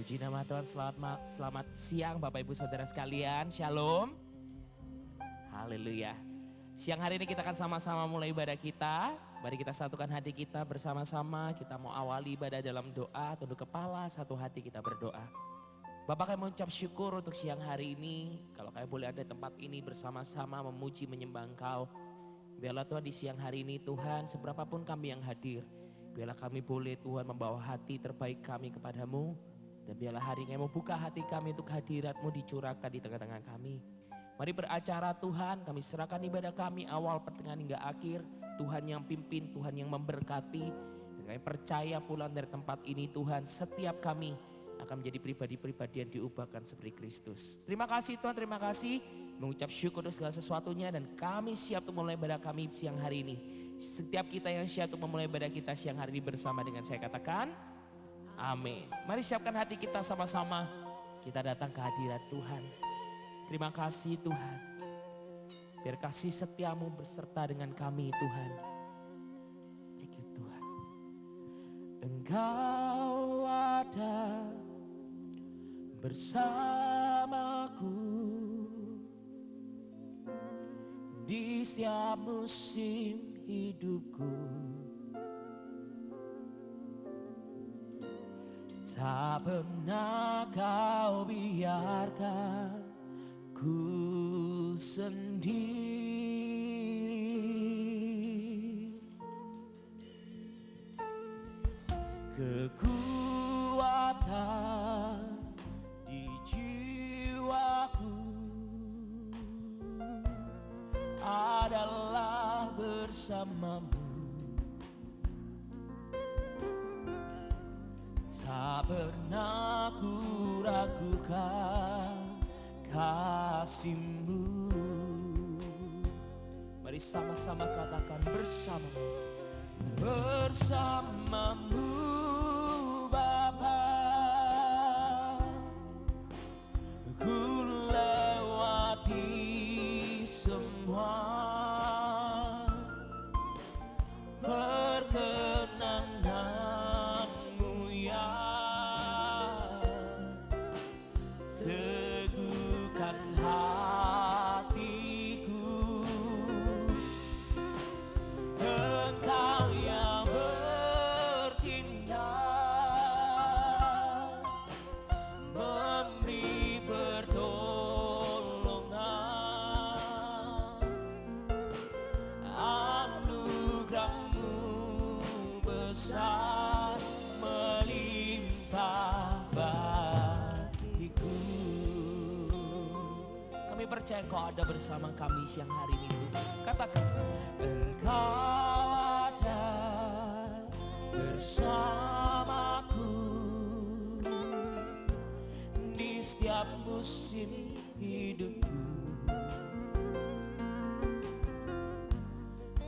Puji nama Tuhan, selamat siang Bapak Ibu Saudara sekalian, Shalom. Haleluya. Siang hari ini kita akan sama-sama mulai ibadah kita. Mari kita satukan hati kita bersama-sama. Kita mau awali ibadah dalam doa, tunduk kepala, satu hati kita berdoa. Bapak kami mengucap syukur untuk siang hari ini. Kalau kami boleh ada tempat ini bersama-sama memuji menyembah Engkau. Biarlah Tuhan di siang hari ini Tuhan, seberapapun kami yang hadir, biarlah kami boleh Tuhan membawa hati terbaik kami kepadamu. Dan biarlah hari ini mau buka hati kami untuk hadirat-Mu dicurahkan di tengah-tengah kami. Mari beracara Tuhan, kami serahkan ibadah kami awal, pertengahan hingga akhir. Tuhan yang pimpin, Tuhan yang memberkati. Dan kami percaya pulang dari tempat ini Tuhan, setiap kami akan menjadi pribadi-pribadi yang diubahkan seperti Kristus. Terima kasih Tuhan, terima kasih. Mengucap syukur untuk segala sesuatunya dan kami siap untuk memulai ibadah kami siang hari ini. Setiap kita yang siap untuk memulai ibadah kita siang hari ini bersama dengan saya katakan, amin. Mari siapkan hati kita sama-sama. Kita datang ke hadirat Tuhan. Terima kasih Tuhan. Biar kasih setiamu berserta dengan kami Tuhan. Thank you Tuhan. Engkau ada bersamaku di setiap musim hidupku. Tak pernah kau biarkan ku sendiri. Kekuatan di jiwaku adalah bersamamu. Tak pernah ku ragukan kasih-Mu. Mari sama-sama katakan bersamamu. Bersamamu Bapa, ku lewati semua perkenananmu ya. Teguhkan hatiku, Engkau yang bertindak, memberi pertolongan. Anugerah-Mu besar melimpah bagiku. Kami percaya Engkau ada bersama kami siang hari ini Tuhan. Katakan, Engkau ada bersamaku di setiap musim hidupku.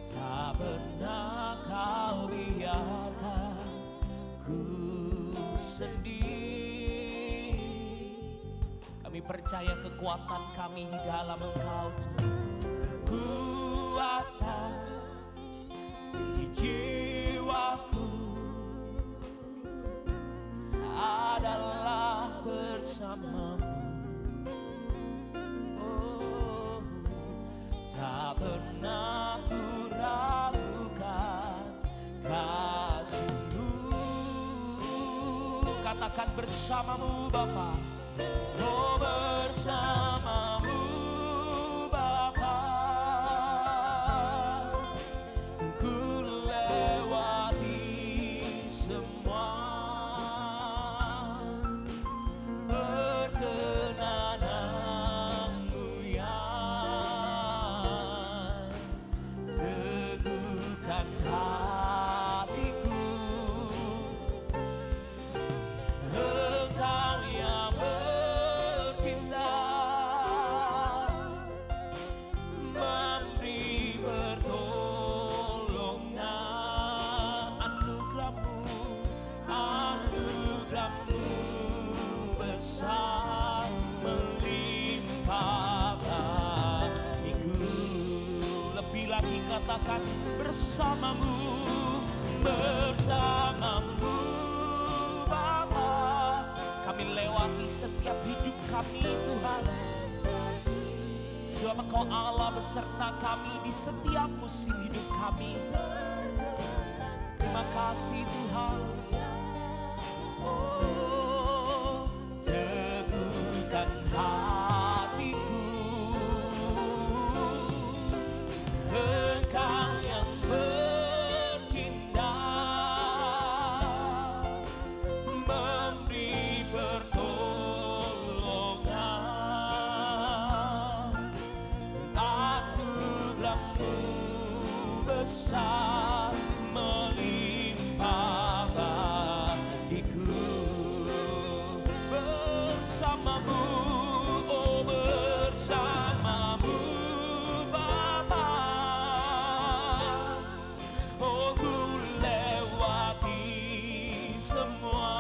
Tak pernah kau biarkan ku sendiri. Kami percaya kekuatan kami di dalam Engkau Tuhan. Kekuatan di jiwaku adalah bersamamu. Oh, tak pernah ku ragukan kasih-Mu. Katakan bersamamu Bapa. Oh bersamamu Bapa, ku lewati semua perkenananmu yang teguhkan hatiku. Engkau yang bertindak, memberi pertolongan. Anugerah-Mu besar melimpah bagiku. Lebih lagi katakan bersamamu, bersamamu Bapa. Kami setiap hidup kami Tuhan. Sebab Engkau Allah beserta kami di setiap musim hidup kami. Terima kasih Tuhan. Oh, teguhkan hatiku, Engkau yang bertindak, memberi pertolongan, anugerah-Mu besar melimpah bagiku. Bersamamu, oh bersamamu Bapa, oh ku lewati semua.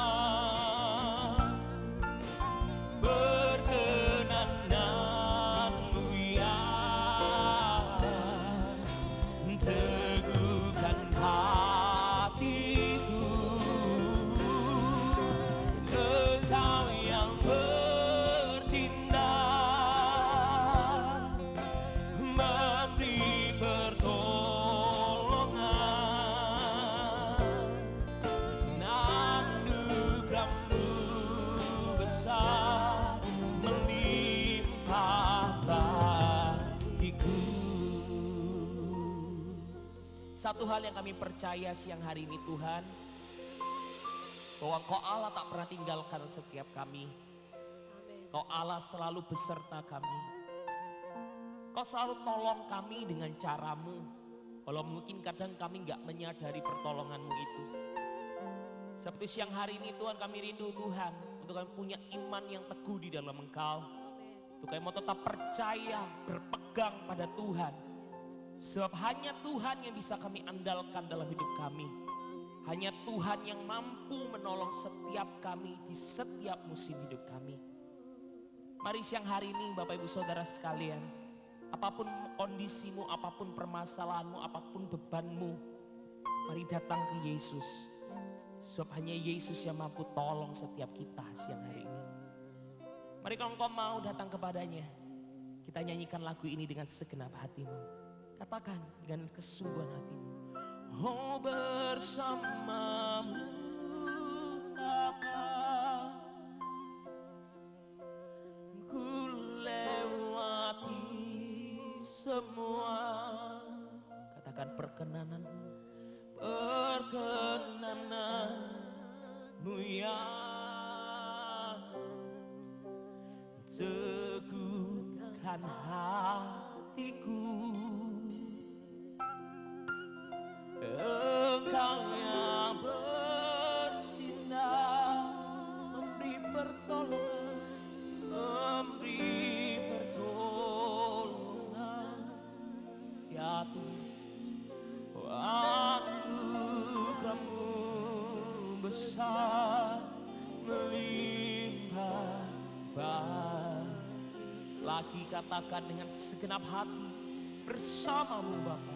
Perkenananmu ya, teguhkan hatiku, Engkau yang bertindak, memberi pertolongan, anugerah-Mu besar melimpah bagiku. Satu hal yang kami percaya siang hari ini Tuhan, bahwa Engkau Allah tak pernah tinggalkan setiap kami. Engkau Allah selalu beserta kami. Engkau selalu tolong kami dengan cara-Mu, walau mungkin kadang kami gak menyadari pertolongan-Mu itu. Seperti siang hari ini Tuhan, kami rindu Tuhan untuk kami punya iman yang teguh di dalam Engkau. Untuk kami mau tetap percaya, berpegang pada Tuhan. Sebab hanya Tuhan yang bisa kami andalkan dalam hidup kami. Hanya Tuhan yang mampu menolong setiap kami di setiap musim hidup kami. Mari siang hari ini Bapak Ibu Saudara sekalian, apapun kondisimu, apapun permasalahanmu, apapun bebanmu, mari datang ke Yesus. Sebab hanya Yesus yang mampu tolong setiap kita siang hari ini. Mari kalau engkau mau datang kepadanya, kita nyanyikan lagu ini dengan segenap hatimu. Katakan dengan kesungguhan hatimu. Oh bersamamu Bapa, ku lewati semua. Katakan perkenananmu ya, teguhkan hatiku, Engkau yang bertindak, memberi pertolongan, memberi pertolongan. Ya Tuhan, anugerah-Mu besar melimpah bagi. Lagi katakan dengan segenap hati, bersamamu Bapa.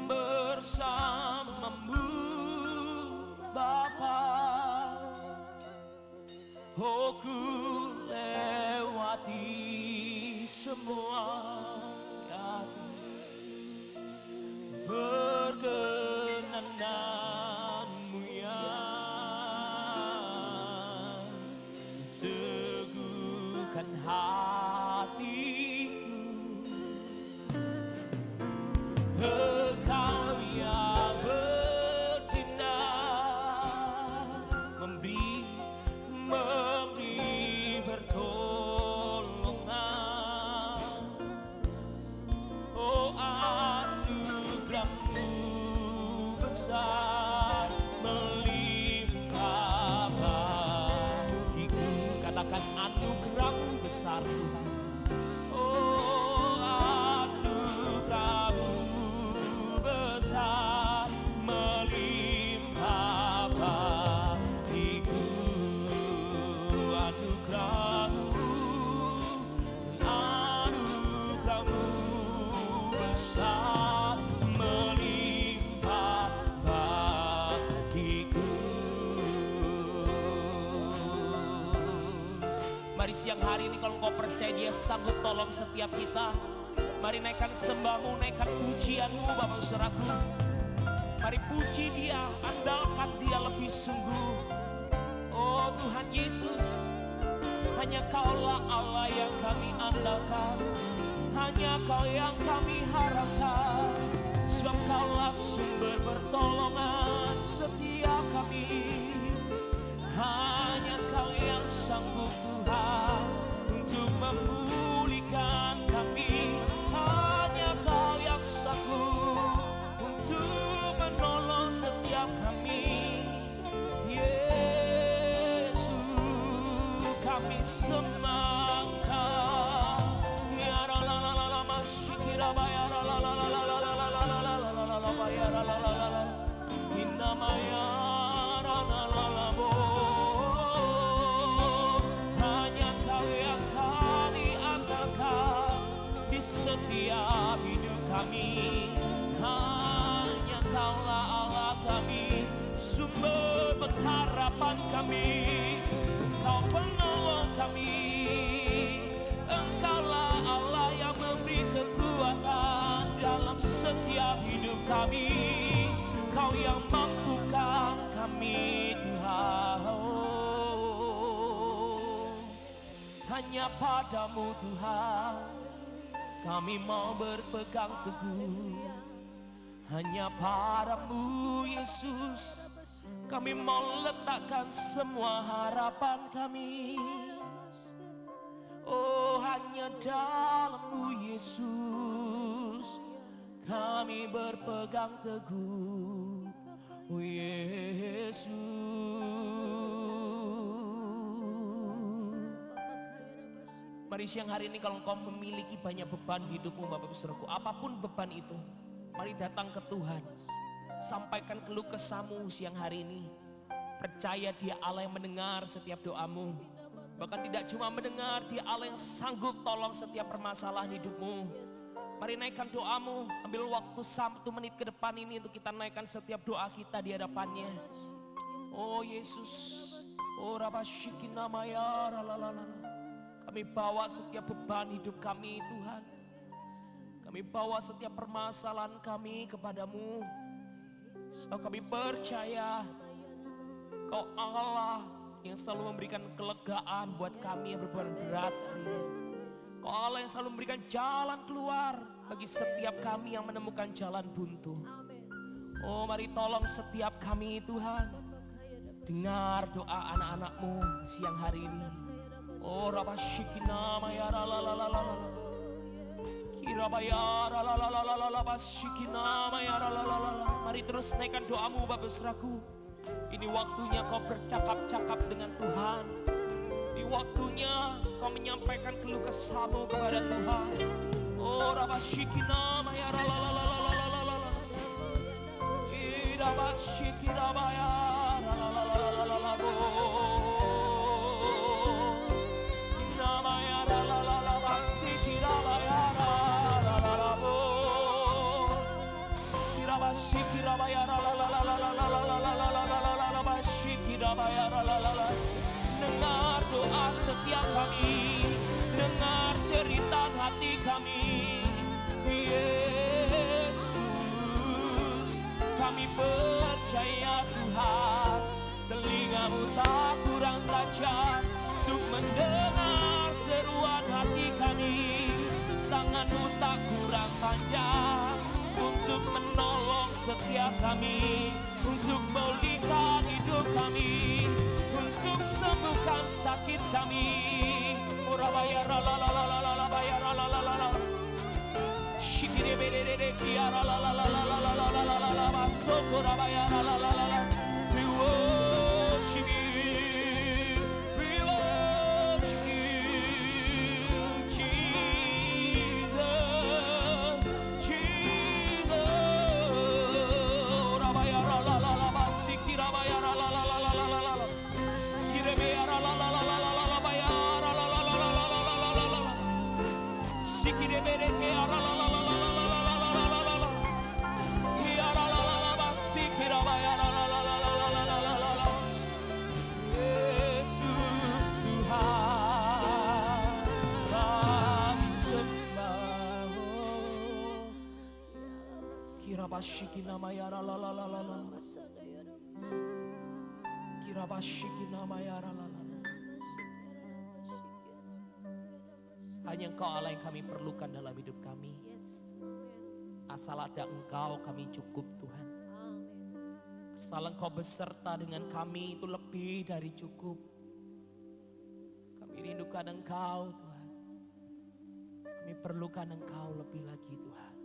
Bersamamu Bapa, oh ku lewati semua ya Tuhan. Perkenananmu ya, teguhkan hatiku, Engkau yang bertindak, memberi pertolongan. Oh anugerah-Mu besar melimpah bagiku. Katakan anugerah-Mu besar Tuhan. Oh anugerah-Mu besar melimpah bagiku. Anugerah-Mu besar melimpah bagiku. siang hari ini kalau engkau percaya Dia sanggup tolong setiap kita, mari naikkan sembahmu, naikkan pujianmu Bapak Saudaraku. Mari puji Dia, andalkan Dia lebih sungguh. Oh Tuhan Yesus, hanya Kaulah Allah yang kami andalkan, hanya Kau yang kami harapkan. Sebab Kaulah sumber pertolongan setiap kami. Hanya Kau yang sanggup Tuhan untuk memulihkan kami. Hanya Kau yang sanggup untuk menolong setiap kami. Yesus, kami sembahkan. Ya la la la la masyikira bayar la la la la la la la la la la la bayar la la la la inamaya la la la la bo. Hanya Kau yang kami andalkan di setiap hidup kami. Hanya Kaulah Allah kami, sumber pengharapan kami. Engkau penolong kami. Engkaulah Allah yang memberi kekuatan dalam setiap hidup kami. Kau yang mampukan kami Tuhan. Hanya padamu Tuhan kami mau berpegang teguh. Hanya padamu Yesus kami mau letakkan semua harapan kami. Oh hanya dalam-Mu Yesus kami berpegang teguh. Oh Yesus. Mari siang hari ini kalau engkau memiliki banyak beban di hidupmu Bapak Saudaraku, apapun beban itu, mari datang ke Tuhan. Sampaikan keluh kesahmu siang hari ini. Percaya Dia Allah yang mendengar setiap doamu. Bahkan tidak cuma mendengar, Dia Allah yang sanggup tolong setiap permasalahan hidupmu. Mari naikkan doamu, ambil waktu 1 menit ke depan ini untuk kita naikkan setiap doa kita di hadapannya. Oh Yesus, oh Rabashikina Maya Ralalala. Kami bawa setiap beban hidup kami Tuhan. Kami bawa setiap permasalahan kami kepadamu. Sebab kami percaya Kau Allah yang selalu memberikan kelegaan buat kami yang berbeban berat hari ini. Kau Allah yang selalu memberikan jalan keluar bagi setiap kami yang menemukan jalan buntu. Oh mari tolong setiap kami Tuhan. Dengar doa anak-anak-Mu siang hari ini. Oh Rabashikina Maya Ralalala. Kirabayara la la la la la la basikina mayara la la la la. Mari terus naikkan doamu Bapak Saudaraku. Ini waktunya kau bercakap-cakap dengan Tuhan. Ini waktunya kau menyampaikan keluh kesahmu kepada Tuhan. Oh rabasikina mayara la la la la la la la la. Ira basikina mayara la la la la la la la. Namayara la la la basikina mayara. Dengar doa setiap kami, dengar cerita hati kami. Yesus, kami percaya Tuhan, telinga-Mu tak kurang tajam untuk mendengar seruan hati kami. Tangan-Mu tak kurang panjang untuk menolong setiap kami, untuk memulihkan hidup kami, untuk sembuhkan sakit kami. Urabayara la la la la la la bayara la la la la. Shikire berere kiara la la la la la la la la la la masoko rabayara la la la la. We worship You, we worship You, Jesus, Jesus. Rabayara la la la basikira bayara la la la la la la la. Kire bayara la la la la la la la bayara la la la la la la la la la. Shikire berere kiara la la la la la la la la la la la. Kiara la la la basikira bayara la la la. Kirabashiki namayara la la la la la. Kirabashiki namayara la la la. Hanya Engkau Allah yang kami perlukan dalam hidup kami. Asal ada Engkau kami cukup Tuhan. Asal Engkau beserta dengan kami itu lebih dari cukup. Kami rindukan Engkau Tuhan. Kami perlukan Engkau lebih lagi Tuhan.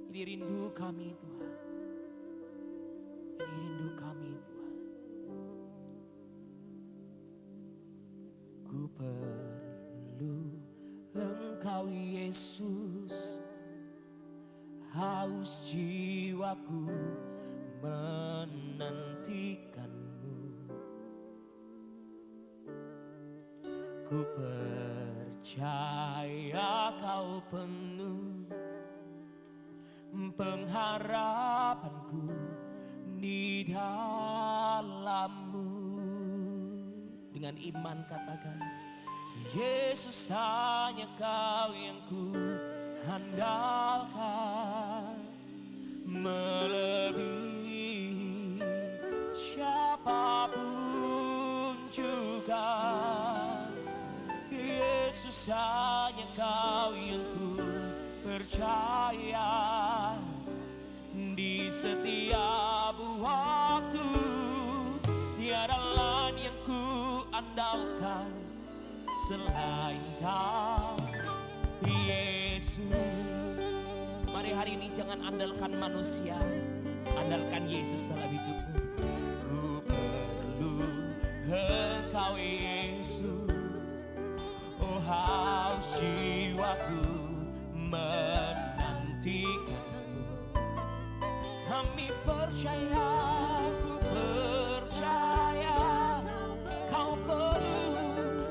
Ini rindu kami Tuhan. Ini rindu kami Tuhan. Ku perlu Engkau Yesus. Haus jiwaku menantikanmu. Ku percaya Kau penuh pengharapanku di dalam-Mu. Dengan iman katakan, Yesus hanya Kau yang ku andalkan, melebihi siapapun juga. Yesus hanya Kau yang ku percaya di setiap waktu. Tiada lain yang ku andalkan selain Kau Yesus. Mari hari ini jangan andalkan manusia, andalkan Yesus dalam hidupmu. Ku perlu Engkau Yesus. Oh haus jiwaku menantikanmu. Kami percaya, ku percaya Kau penuh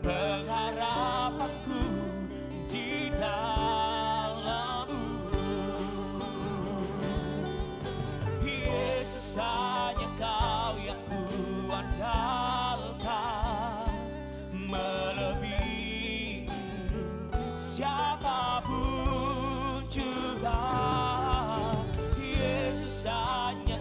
pengharapanku di dalam-Mu. Yesus hanya Kau yang ku andalkan, melebihi siapapun juga. Yesus hanya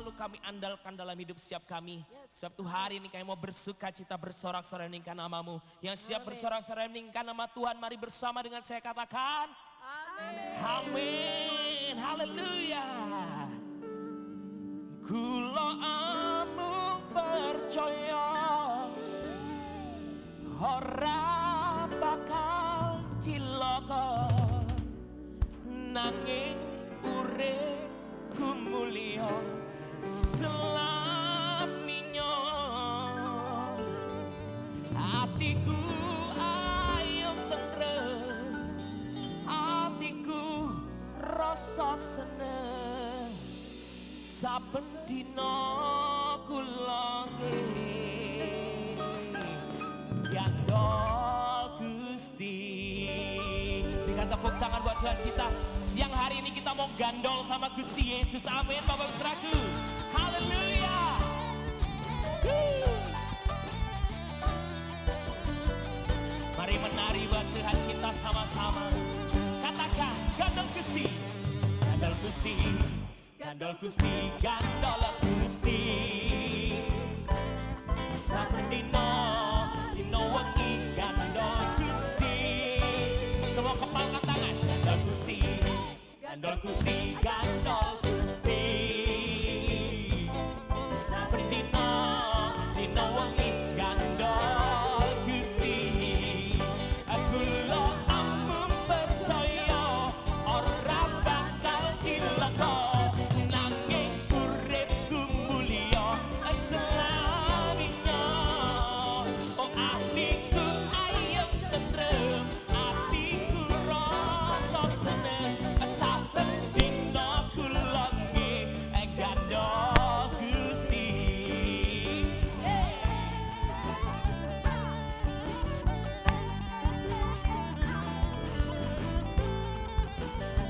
selalu kami andalkan dalam hidup setiap kami. Setiap hari ini kami mau bersuka cita bersorak-sorai meninggikan namamu. Yang siap bersorak-sorai meninggikan nama Tuhan, mari bersama dengan saya katakan. Amin. Haleluya. Kula amung percaya ora bakal cilaka nanging uripku mulya selaminya. Atiku ayem tentrem, atiku rasa seneng, saben dina kula gandol Gusti. Berikan tepuk tangan buat Tuhan kita. Siang hari ini kita mau gandol sama Gusti Yesus. Amin Bapak Ibu Saudaraku. Haleluya. Mari menari buat Tuhan kita sama-sama. Katakan gandol Gusti. Gandol Gusti. Gandol Gusti. Gandol Gusti. Saben dina dina wengi gandol Gusti. Semua kepalkan tangan. Gandol Gusti. Gandol Gusti. Gandol Gusti. Saben dina dina wengi gandol Gusti. Aku lo ampun percaya ora bakal cilaka nanging uripku mulya selaminya. Oh atiku ayem tentrem, atiku rasa seneng, saben dina kula gandol Gusti.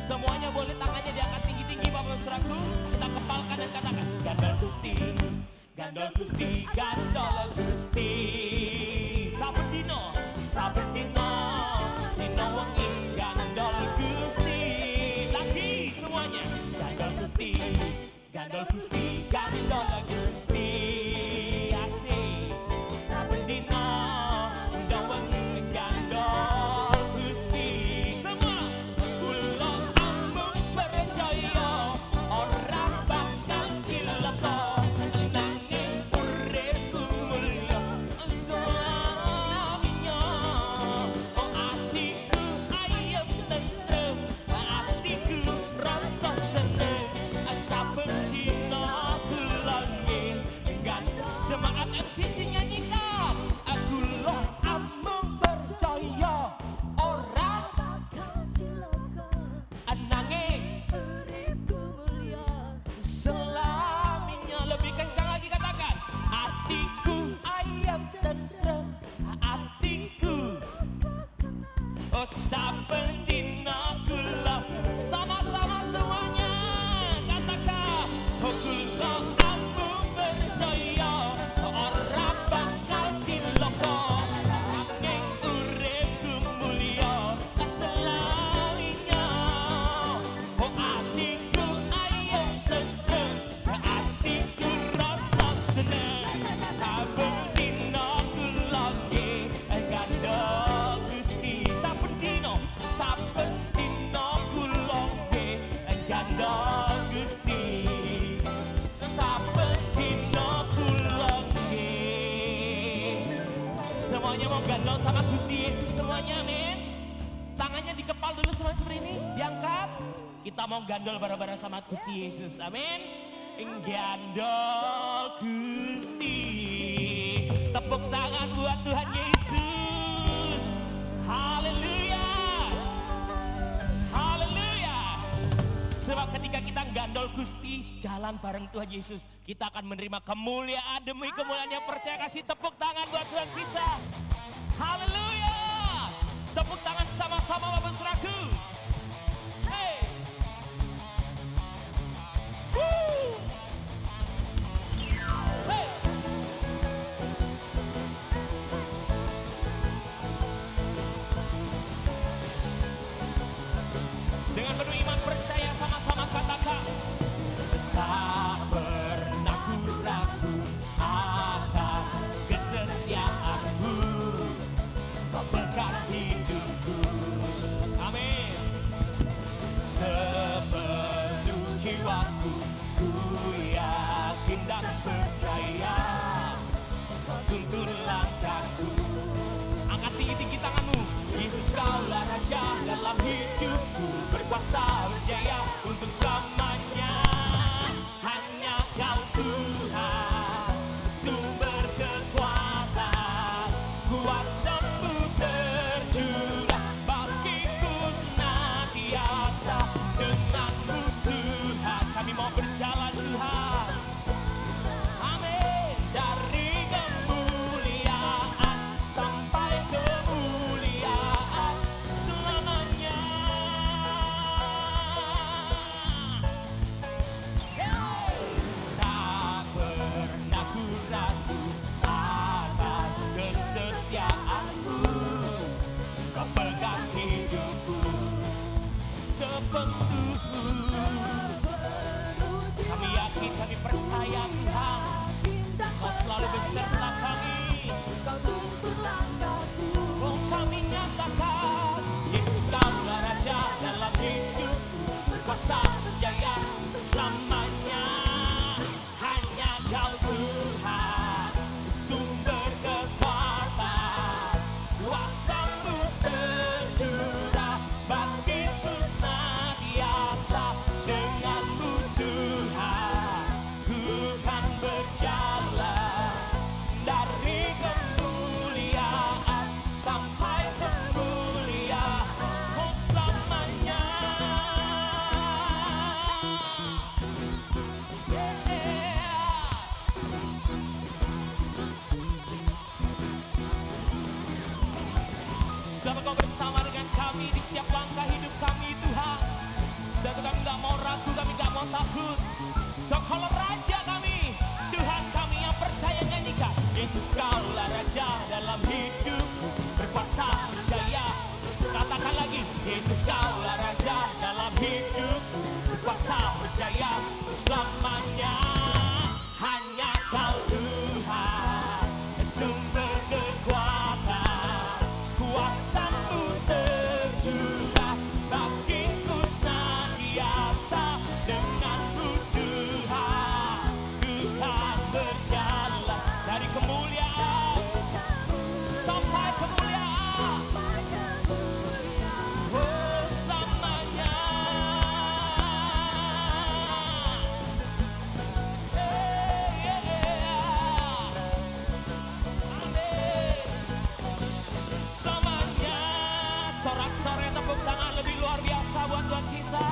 Semuanya boleh tangannya diangkat tinggi-tinggi Bapak Saudaraku. Kita kepalkan dan katakan gandol Gusti. Gandol Gusti, gandol Gusti. Saben dina dina wengi gandol Gusti. Lagi semuanya gandol Gusti. Gandol Gusti, gandol Gusti. Asik. Saben dina dina wengi gandol Gusti. Semua kula ambung percaya ora bakal cilaka nanging uripku mulya selaminya. Oh atiku ayem tentrem, atiku rasa seneng, saben dina kula gandol. Jemaat MCC nyanyikan. Aku lo amung percaya ora nanging selaminya. Lebih kencang lagi katakan. Atiku ayam tentrem, atiku oh saben dina kula. Sama-sama semuanya katakan. Oh kula amung percaya ora bakal cilaka nanging uripku mulya selaminya. Oh atiku ayem tentrem, atiku rasa seneng, saben dina kula gandol Gusti. Saben dina kula gandol Gusti. Saben dina kula semuanya mau gandol sama Gusti Yesus semuanya, amin. Tangannya dikepal dulu semuanya seperti ini, diangkat. Kita mau gandol bareng-bareng sama Gusti Yesus, amin. Gandol Gusti. Tepuk tangan buat Tuhan Yesus. Haleluya. Haleluya. Sebab ketika kita gandol Gusti, jalan bareng Tuhan Yesus, kita akan menerima kemuliaan demi kemuliaan yang percaya. Kasih tepuk tangan buat Tuhan kita. Haleluya. Tepuk tangan sama-sama Bapak Saudaraku. Hey. Woo. Hey. Dengan penuh iman percaya sama-sama katakan. Tak pernah tuntun langkahku. Angkat tinggi-tinggi tanganmu. Yesus kaulah Raja dalam hidupku, berkuasa berjaya untuk selamanya. Hanya Kau Tuhan, sumber kekuatan, kuasa-Mu tercurah bagiku senantiasa. Dengan-Mu Tuhan, kami mau berjalan Tuhan. Amin. Dari kemuliaan sampai kemuliaan selamanya. Tak pernah ku ragu akan kesetiaan-Mu. Kau pegang hidupku sepenuh. Kami yakin, kami percaya Tuhan, Kau selalu beserta kami. Kau tuntun langkahku. Oh, kami nyatakan Yesus Kaulah Raja dalam hidupku, berkuasa berjaya untuk selamanya. Hanya Kau Tuhan, sumber kekuatan, kuasa-Mu tercurah bagiku senantiasa. Dengan-Mu Tuhan, ku kan berjalan dari kemuliaan sampai kemuliaan, oh selamanya. Sebab Kau bersama dengan kami di setiap langkah hidup kami Tuhan. Sebab kami gak mau ragu, kami gak mau takut. So Kaulah Raja kami, Tuhan kami yang percaya nyanyikan. Yesus Kaulah Raja dalam hidupku, berkuasa berjaya. Katakan lagi, Yesus Kaulah Raja dalam hidupku, berkuasa berjaya selamanya. Hanya Kau Tuhan, sumber kekuatan, kuasa-Mu tercurah bagiku senantiasa. Dengan-Mu Tuhan, ku kan berjalan dari kemuliaan sampai kemuliaan, oh selamanya. Amin. Selamanya. Sorak-sorai tepuk tangan lebih luar biasa buat Tuhan kita.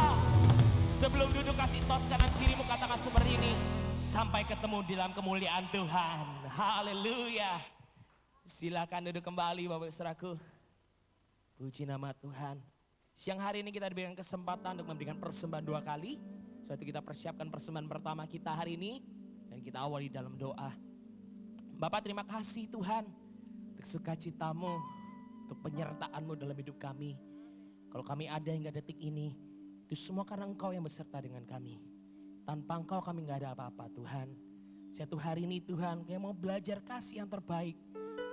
Sebelum duduk kasih tos kanan kirimu, katakan seperti ini. Sampai ketemu di dalam kemuliaan Tuhan. Haleluya. Silakan duduk kembali Bapak Saudaraku. Puji nama Tuhan. Siang hari ini kita diberikan kesempatan untuk memberikan persembahan 2 kali. Suatu kita persiapkan persembahan pertama kita hari ini. Dan kita awali dalam doa. Bapak terima kasih Tuhan. Untuk sukacita-Mu, untuk penyertaan-Mu dalam hidup kami. Kalau kami ada hingga detik ini, itu semua karena Engkau yang beserta dengan kami. Tanpa Engkau kami gak ada apa-apa Tuhan. Satu hari ini Tuhan, kami mau belajar kasih yang terbaik.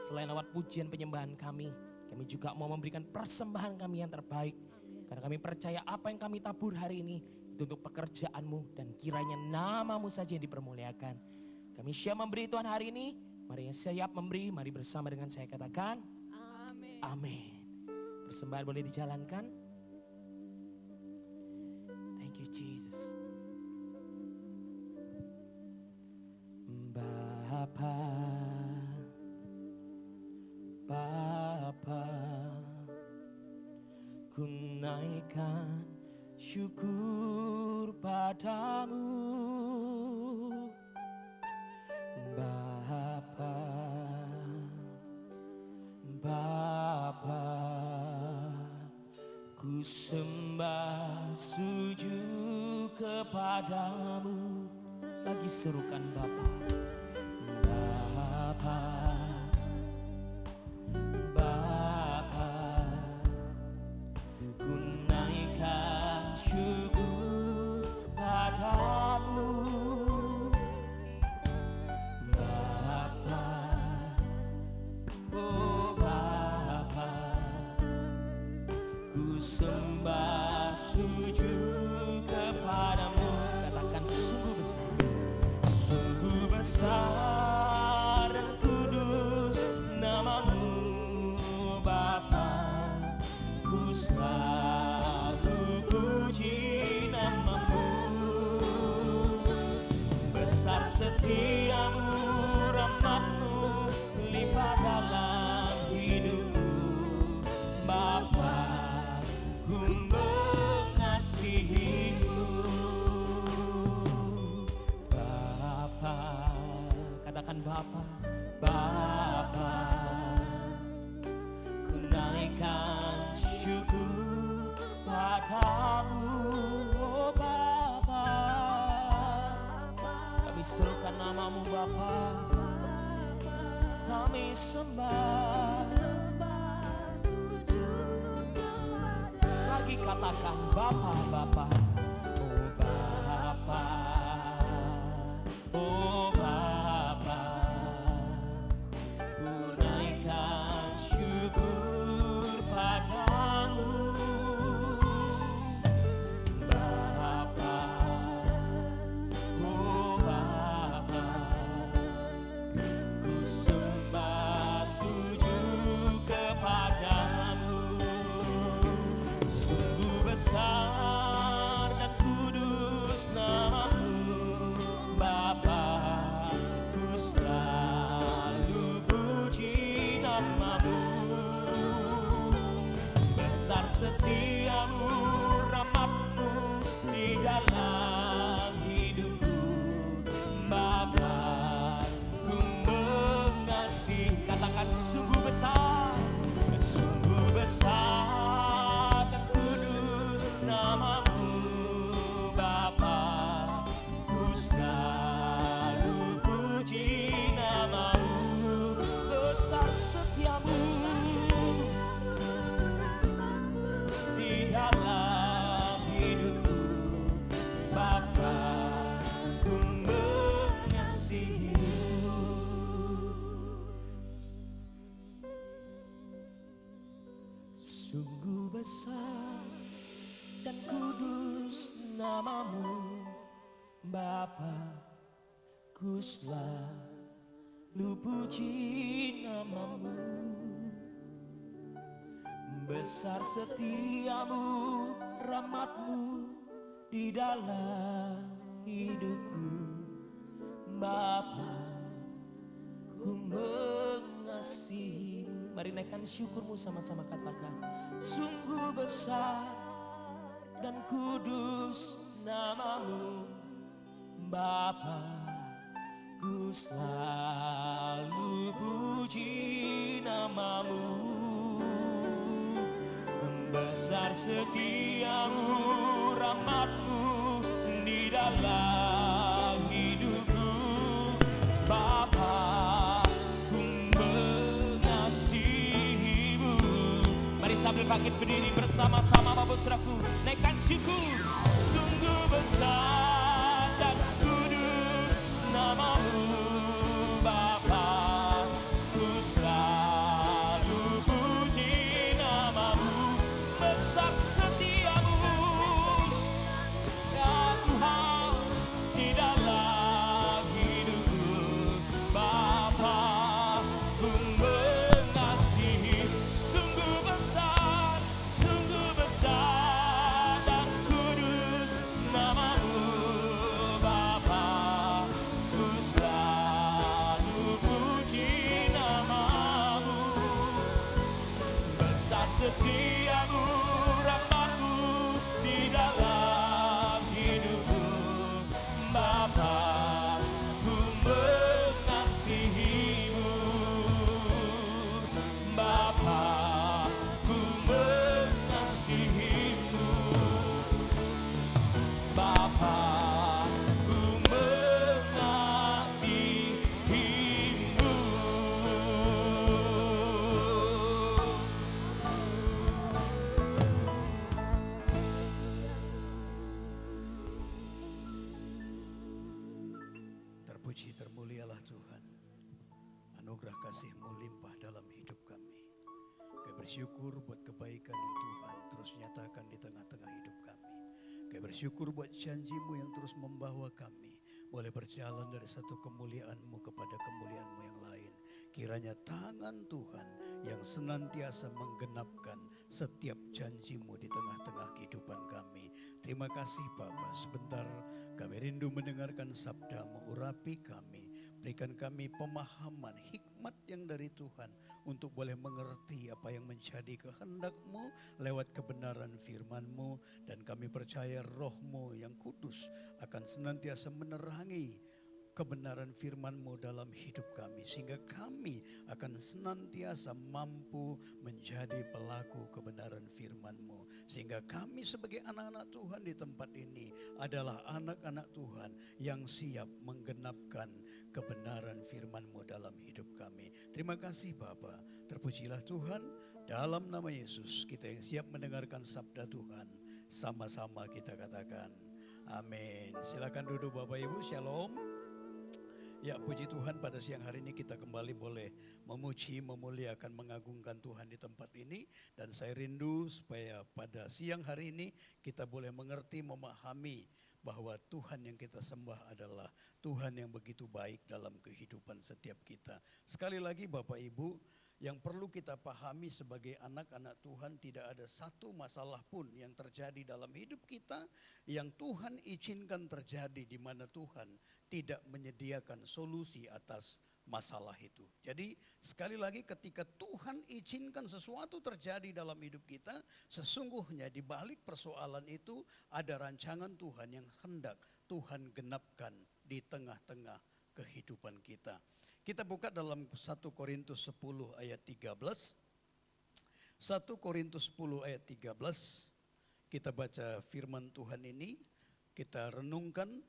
Selain lewat pujian penyembahan kami juga mau memberikan persembahan kami yang terbaik. Karena kami percaya apa yang kami tabur hari ini, itu untuk pekerjaan-Mu. Dan kiranya nama-Mu saja yang dipermuliakan. Kami siap memberi Tuhan hari ini. Mari yang siap memberi, mari bersama dengan saya katakan. Amin. Amin. Persembahan boleh dijalankan. Thank you Jesus. Bapa, ku naikkan syukur padamu. Bapa, ku sembah sujud kepadamu. Lagi serukan Bapa. Ku naikkan syukur padamu. Bapa, oh Bapa, ku sembah sujud kepadamu. Katakan sungguh besar, sungguh besar namamu Bapa, kami sembah. Lagi katakan Bapa, Bapa. Oh Bapa, oh Bapa, ku naikkan syukur padamu. Bapa, oh Bapa, ku sembah sujud kepadamu. Sungguh besar dan kudus namamu Bapa, ku selalu puji namamu. Besar setiamu, rahmatmu di dalam hidupku Bapa, ku mengasihi. Katakan sungguh besar, sungguh besar dan kudus namamu Bapa, ku selalu puji namamu. Besar setiamu di dalam hidupku Bapa, ku mengasihimu. Sungguh besar dan kudus namamu Bapa, ku selalu puji namamu. Besar setiamu, rahmatmu di dalam hidupku Bapa, ku mengasihi. Mari naikkan syukurmu sama-sama, katakan sungguh besar dan kudus namamu Bapa, ku selalu puji namamu. Besar setiamu, rahmatmu di dalam hidupku Bapa, ku mengasihimu. Mari sambil bangkit berdiri bersama-sama Bapak Saudaraku, naikkan syukur. Sungguh besar dan kudus namamu Bapa, ku selalu puji namamu. Besar setiamu ya Tuhan di dalam hidupku Bapa, ku mengasihi. Sungguh besar dan kudus namamu Bapa, ku selalu puji namamu. Besar setiamu, rahmatmu di dalam hidupku Bapa, ku mengasihimu Bapa, ku mengasihimu Bapa, ku mengasihimu. Terpuji termulialah Tuhan, anugerah kasih-Mu limpah dalam hidup kami. Kami bersyukur buat kebaikan yang Tuhan terus nyatakan di tengah-tengah hidup kami. Kami bersyukur buat janji-Mu yang terus membawa kami boleh berjalan dari satu kemuliaan-Mu kepada kemuliaan-Mu yang lain. Kiranya tangan Tuhan yang senantiasa menggenapkan setiap janji-Mu di tengah-tengah kehidupan kami. Terima kasih Bapa, sebentar kami rindu mendengarkan sabda-Mu, urapi kami, berikan kami pemahaman, hikmat yang dari Tuhan untuk boleh mengerti apa yang menjadi kehendak-Mu lewat kebenaran firman-Mu. Dan kami percaya Roh-Mu yang kudus akan senantiasa menerangi kebenaran firman-Mu dalam hidup kami, sehingga kami akan senantiasa mampu menjadi pelaku kebenaran firman-Mu, sehingga kami sebagai anak-anak Tuhan di tempat ini adalah anak-anak Tuhan yang siap menggenapkan kebenaran firman-Mu dalam hidup kami. Terima kasih Bapa, terpujilah Tuhan. Dalam nama Yesus kita yang siap mendengarkan sabda Tuhan, sama-sama kita katakan amin. Silakan duduk Bapak Ibu, shalom. Ya, puji Tuhan, pada siang hari ini kita kembali boleh memuji, memuliakan, mengagungkan Tuhan di tempat ini. Dan saya rindu supaya pada siang hari ini kita boleh mengerti, memahami bahwa Tuhan yang kita sembah adalah Tuhan yang begitu baik dalam kehidupan setiap kita. Sekali lagi Bapak Ibu, yang perlu kita pahami sebagai anak-anak Tuhan, tidak ada satu masalah pun yang terjadi dalam hidup kita yang Tuhan izinkan terjadi di mana Tuhan tidak menyediakan solusi atas masalah itu. Jadi sekali lagi, ketika Tuhan izinkan sesuatu terjadi dalam hidup kita, sesungguhnya di balik persoalan itu ada rancangan Tuhan yang hendak Tuhan genapkan di tengah-tengah kehidupan kita. Kita buka dalam 1 Korintus 10 ayat 13. 1 Korintus 10 ayat 13. Kita baca firman Tuhan ini, kita renungkan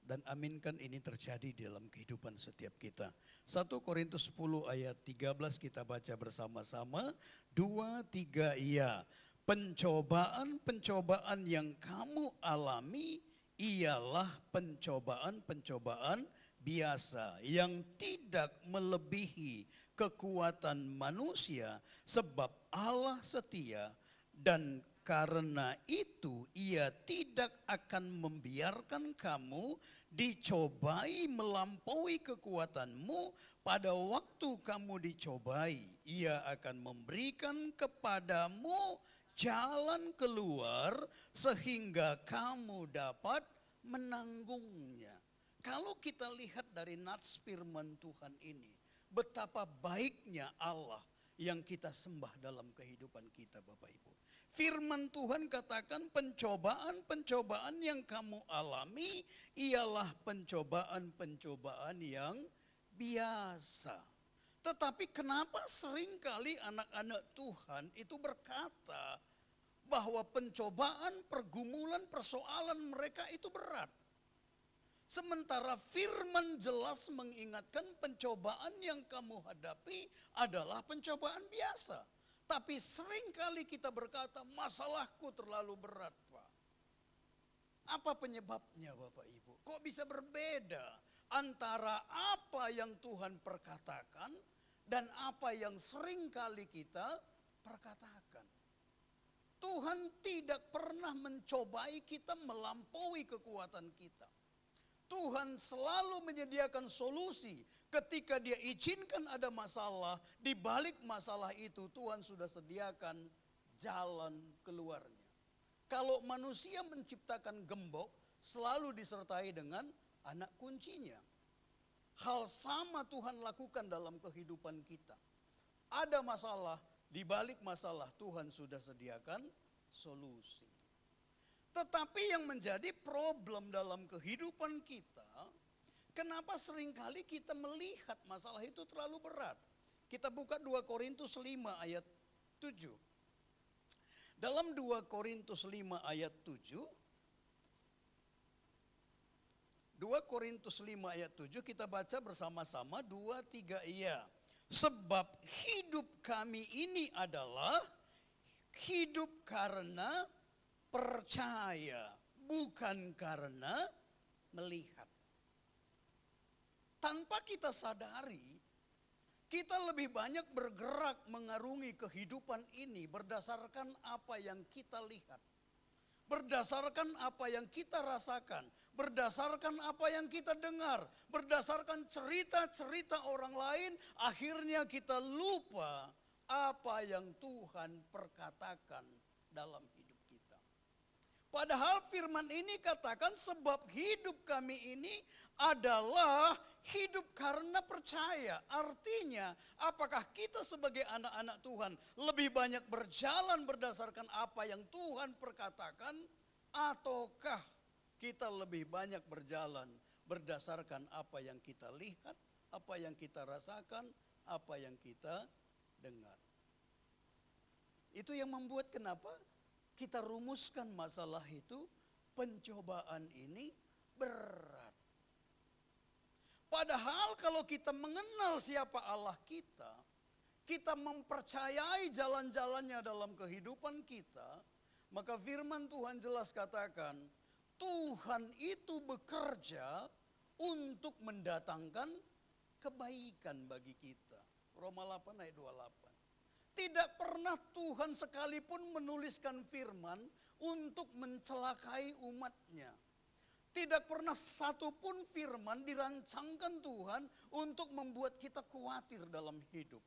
dan aminkan ini terjadi dalam kehidupan setiap kita. 1 Korintus 10 ayat 13 kita baca bersama-sama. 2, 3, iya. Pencobaan-pencobaan yang kamu alami ialah pencobaan-pencobaan biasa yang tidak melebihi kekuatan manusia, sebab Allah setia dan karena itu Ia tidak akan membiarkan kamu dicobai melampaui kekuatanmu. Pada waktu kamu dicobai, Ia akan memberikan kepadamu jalan keluar sehingga kamu dapat menanggungnya. Kalau kita lihat dari nats firman Tuhan ini, betapa baiknya Allah yang kita sembah dalam kehidupan kita Bapak Ibu. Firman Tuhan katakan pencobaan-pencobaan yang kamu alami ialah pencobaan-pencobaan yang biasa. Tetapi kenapa seringkali anak-anak Tuhan itu berkata bahwa pencobaan, pergumulan, persoalan mereka itu berat. Sementara firman jelas mengingatkan pencobaan yang kamu hadapi adalah pencobaan biasa. Tapi seringkali kita berkata masalahku terlalu berat Pak. Apa penyebabnya Bapak Ibu? Kok bisa berbeda antara apa yang Tuhan perkatakan dan apa yang seringkali kita perkatakan? Tuhan tidak pernah mencobai kita melampaui kekuatan kita. Tuhan selalu menyediakan solusi ketika Dia izinkan ada masalah. Di balik masalah itu Tuhan sudah sediakan jalan keluarnya. Kalau manusia menciptakan gembok, selalu disertai dengan anak kuncinya. Hal sama Tuhan lakukan dalam kehidupan kita. Ada masalah, di balik masalah Tuhan sudah sediakan solusi. Tetapi yang menjadi problem dalam kehidupan kita, kenapa seringkali kita melihat masalah itu terlalu berat? Kita buka 2 Korintus 5 ayat 7. Dalam 2 Korintus 5 ayat 7, 2 Korintus 5 ayat 7 kita baca bersama-sama, 2, 3, iya. Sebab hidup kami ini adalah hidup karena percaya, bukan karena melihat. Tanpa kita sadari, kita lebih banyak bergerak mengarungi kehidupan ini berdasarkan apa yang kita lihat. Berdasarkan apa yang kita rasakan, berdasarkan apa yang kita dengar, berdasarkan cerita-cerita orang lain, akhirnya kita lupa apa yang Tuhan perkatakan dalam hidup kita. Padahal firman ini katakan sebab hidup kami ini adalah hidup karena percaya. Artinya apakah kita sebagai anak-anak Tuhan lebih banyak berjalan berdasarkan apa yang Tuhan perkatakan, ataukah kita lebih banyak berjalan berdasarkan apa yang kita lihat, apa yang kita rasakan, apa yang kita dengar. Itu yang membuat kenapa kita rumuskan masalah itu, pencobaan ini berat. Padahal kalau kita mengenal siapa Allah kita, kita mempercayai jalan-jalannya dalam kehidupan kita, maka firman Tuhan jelas katakan, Tuhan itu bekerja untuk mendatangkan kebaikan bagi kita. Roma 8 ayat 28. Tidak pernah Tuhan sekalipun menuliskan firman untuk mencelakai umatnya. Tidak pernah satupun firman dirancangkan Tuhan untuk membuat kita khawatir dalam hidup.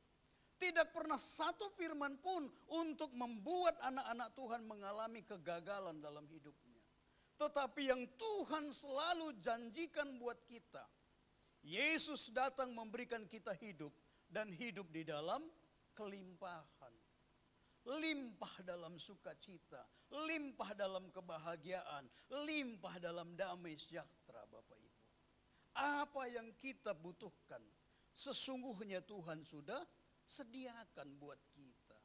Tidak pernah satu firman pun untuk membuat anak-anak Tuhan mengalami kegagalan dalam hidupnya. Tetapi yang Tuhan selalu janjikan buat kita, Yesus datang memberikan kita hidup dan hidup di dalam kelimpahan. Limpah dalam sukacita, limpah dalam kebahagiaan, limpah dalam damai sejahtera Bapak Ibu. Apa yang kita butuhkan, sesungguhnya Tuhan sudah sediakan buat kita.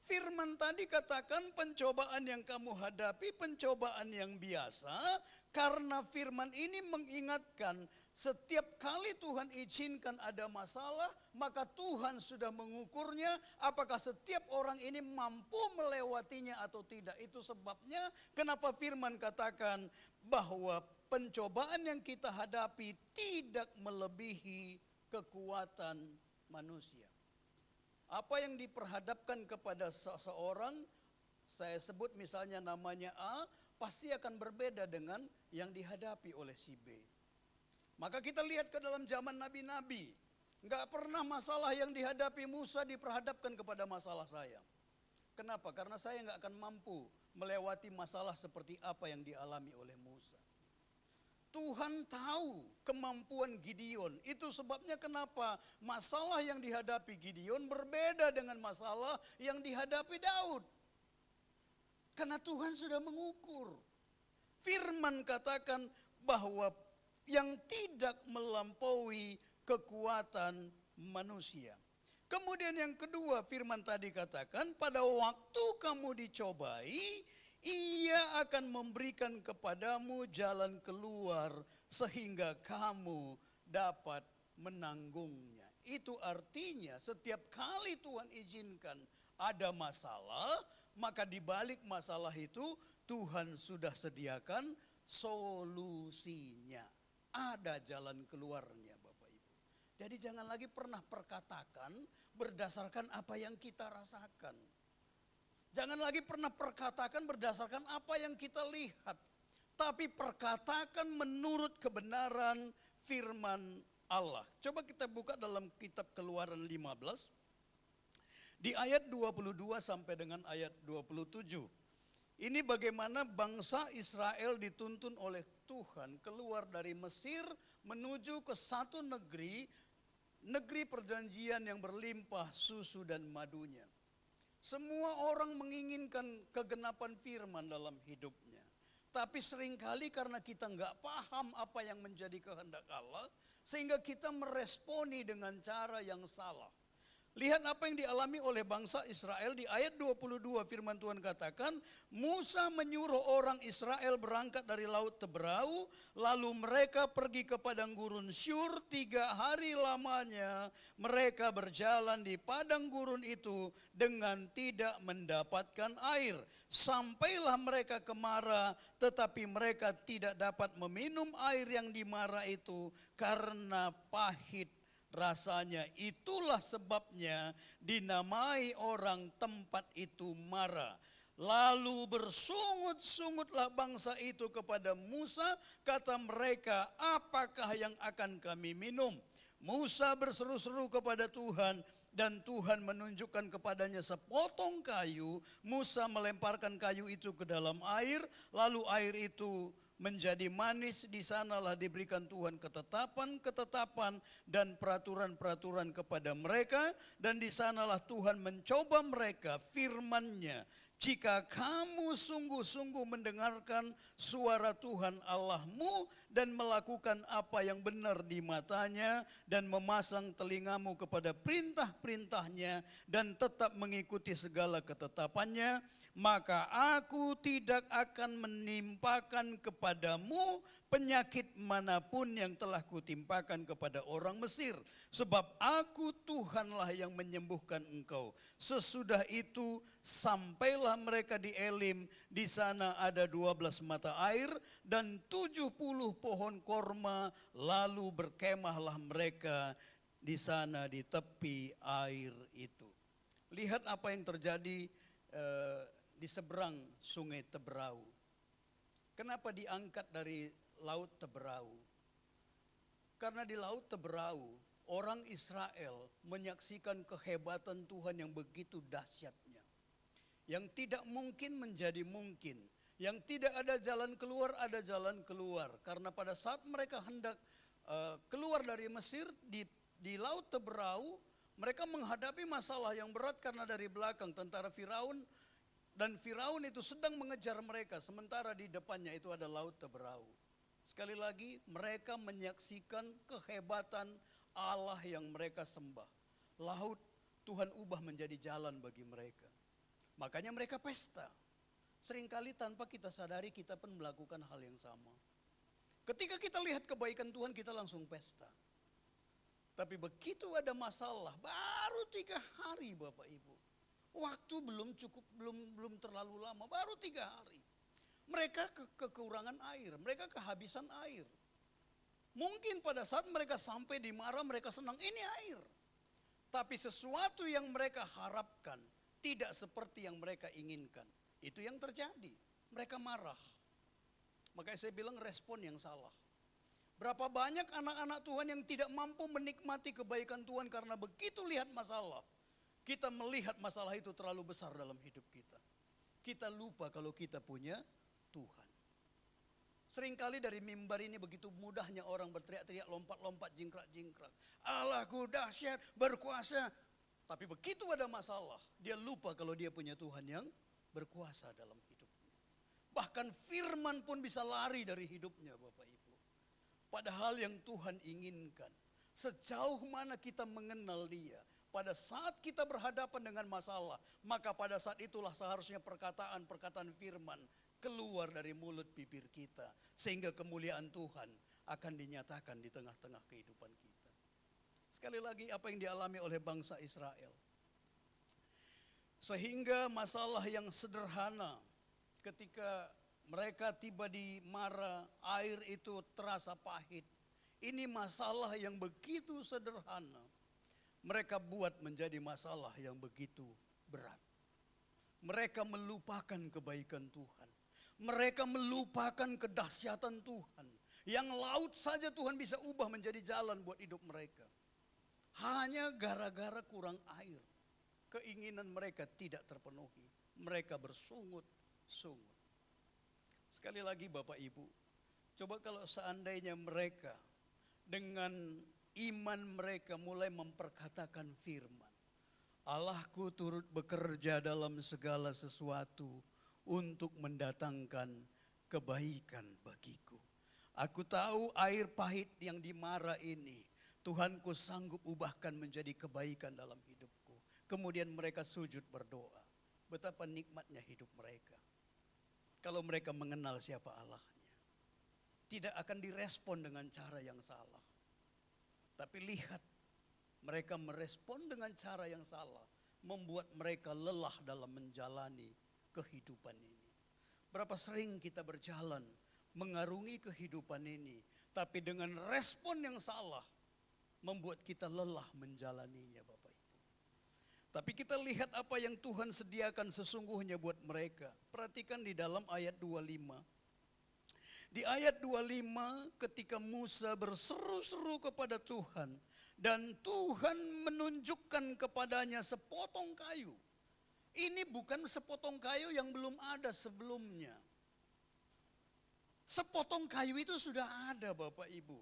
Firman tadi katakan pencobaan yang kamu hadapi pencobaan yang biasa, karena firman ini mengingatkan setiap kali Tuhan izinkan ada masalah, maka Tuhan sudah mengukurnya apakah setiap orang ini mampu melewatinya atau tidak. Itu sebabnya kenapa firman katakan bahwa pencobaan yang kita hadapi tidak melebihi kekuatan manusia. Apa yang diperhadapkan kepada seseorang, saya sebut misalnya namanya A, pasti akan berbeda dengan yang dihadapi oleh si B. Maka kita lihat ke dalam zaman nabi-nabi, enggak pernah masalah yang dihadapi Musa diperhadapkan kepada masalah saya. Kenapa? Karena saya enggak akan mampu melewati masalah seperti apa yang dialami oleh Musa. Tuhan tahu kemampuan Gideon. Itu sebabnya kenapa masalah yang dihadapi Gideon berbeda dengan masalah yang dihadapi Daud. Karena Tuhan sudah mengukur. Firman katakan bahwa yang tidak melampaui kekuatan manusia. Kemudian yang kedua firman tadi katakan pada waktu kamu dicobai, Ia akan memberikan kepadamu jalan keluar sehingga kamu dapat menanggungnya. Itu artinya setiap kali Tuhan izinkan ada masalah, maka di balik masalah itu Tuhan sudah sediakan solusinya. Ada jalan keluarnya Bapak Ibu. Jadi jangan lagi pernah perkatakan berdasarkan apa yang kita rasakan. Jangan lagi pernah perkatakan berdasarkan apa yang kita lihat. Tapi perkatakan menurut kebenaran firman Allah. Coba kita buka dalam kitab Keluaran 15. Di ayat 22 sampai dengan ayat 27. Ini bagaimana bangsa Israel dituntun oleh Tuhan keluar dari Mesir menuju ke satu negeri perjanjian yang berlimpah susu dan madunya. Semua orang menginginkan kegenapan firman dalam hidupnya. Tapi seringkali karena kita nggak paham apa yang menjadi kehendak Allah, sehingga kita meresponi dengan cara yang salah. Lihat apa yang dialami oleh bangsa Israel di ayat 22 firman Tuhan katakan, Musa menyuruh orang Israel berangkat dari Laut Teberau, lalu mereka pergi ke padang gurun Syur 3 hari lamanya. Mereka berjalan di padang gurun itu dengan tidak mendapatkan air. Sampailah mereka ke Mara, tetapi mereka tidak dapat meminum air yang di Mara itu karena pahit rasanya. Itulah sebabnya dinamai orang tempat itu Mara. Lalu bersungut-sungutlah bangsa itu kepada Musa, kata mereka, apakah yang akan kami minum? Musa berseru-seru kepada Tuhan, dan Tuhan menunjukkan kepadanya sepotong kayu. Musa melemparkan kayu itu ke dalam air, lalu air itu menjadi manis. Di sanalah diberikan Tuhan ketetapan dan peraturan-peraturan kepada mereka. Dan di sanalah Tuhan mencoba mereka firman-Nya. jika kamu sungguh-sungguh mendengarkan suara Tuhan Allahmu dan melakukan apa yang benar di matanya dan memasang telingamu kepada perintah-perintahnya dan tetap mengikuti segala ketetapannya, maka aku tidak akan menimpakan kepadamu penyakit manapun yang telah kutimpakan kepada orang Mesir. Sebab aku Tuhanlah yang menyembuhkan engkau. Sesudah itu sampailah mereka di Elim, di sana ada 12 mata air dan 70 pohon korma, lalu berkemahlah mereka di sana di tepi air itu. Lihat apa yang terjadi di seberang sungai Teberau. Kenapa diangkat dari Laut Teberau? Karena di Laut Teberau orang Israel menyaksikan kehebatan Tuhan yang begitu dahsyatnya. Yang tidak mungkin menjadi mungkin. Yang tidak ada jalan keluar, ada jalan keluar. Karena pada saat mereka hendak keluar dari Mesir di Laut Teberau, mereka menghadapi masalah yang berat karena dari belakang tentara Firaun. Dan Firaun itu sedang mengejar mereka, sementara di depannya itu ada Laut Teberau. Sekali lagi mereka menyaksikan kehebatan Allah yang mereka sembah. Laut Tuhan ubah menjadi jalan bagi mereka. Makanya mereka pesta. Seringkali tanpa kita sadari kita pun melakukan hal yang sama. Ketika kita lihat kebaikan Tuhan kita langsung pesta. Tapi begitu ada masalah baru 3 hari Bapak Ibu. Waktu belum cukup, belum terlalu lama, baru 3 hari. Mereka kekurangan air, mereka kehabisan air. Mungkin pada saat mereka sampai di Mara mereka senang, ini air. Tapi sesuatu yang mereka harapkan tidak seperti yang mereka inginkan. Itu yang terjadi, mereka marah. Makanya saya bilang respon yang salah. Berapa banyak anak-anak Tuhan yang tidak mampu menikmati kebaikan Tuhan karena begitu lihat masalah. Kita melihat masalah itu terlalu besar dalam hidup kita. Kita lupa kalau kita punya Tuhan. Seringkali dari mimbar ini begitu mudahnya orang berteriak-teriak, lompat-lompat, jingkrak-jingkrak. Allahku dahsyat, berkuasa. Tapi begitu ada masalah, dia lupa kalau dia punya Tuhan yang berkuasa dalam hidupnya. Bahkan firman pun bisa lari dari hidupnya Bapak Ibu. Padahal yang Tuhan inginkan, sejauh mana kita mengenal Dia, pada saat kita berhadapan dengan masalah, maka pada saat itulah seharusnya perkataan-perkataan firman keluar dari mulut bibir kita. Sehingga kemuliaan Tuhan akan dinyatakan di tengah-tengah kehidupan kita. Sekali lagi apa yang dialami oleh bangsa Israel. Sehingga masalah yang sederhana ketika mereka tiba di Mara, air itu terasa pahit. Ini masalah yang begitu sederhana. Mereka buat menjadi masalah yang begitu berat. Mereka melupakan kebaikan Tuhan. Mereka melupakan kedahsyatan Tuhan. Yang laut saja Tuhan bisa ubah menjadi jalan buat hidup mereka. Hanya gara-gara kurang air. Keinginan mereka tidak terpenuhi. Mereka bersungut-sungut. Sekali lagi Bapak Ibu, coba kalau seandainya mereka dengan iman mereka mulai memperkatakan firman. Allahku turut bekerja dalam segala sesuatu untuk mendatangkan kebaikan bagiku. Aku tahu air pahit yang di Mara ini, Tuhanku sanggup ubahkan menjadi kebaikan dalam hidupku. Kemudian mereka sujud berdoa. Betapa nikmatnya hidup mereka. Kalau mereka mengenal siapa Allahnya. Tidak akan direspon dengan cara yang salah. Tapi lihat, mereka merespon dengan cara yang salah, membuat mereka lelah dalam menjalani kehidupan ini. Berapa sering kita berjalan mengarungi kehidupan ini, tapi dengan respon yang salah, membuat kita lelah menjalaninya Bapak Ibu. Tapi kita lihat apa yang Tuhan sediakan sesungguhnya buat mereka. Perhatikan di dalam ayat 25. Di ayat 25 ketika Musa berseru-seru kepada Tuhan dan Tuhan menunjukkan kepadanya sepotong kayu. Ini bukan sepotong kayu yang belum ada sebelumnya. Sepotong kayu itu sudah ada Bapak Ibu.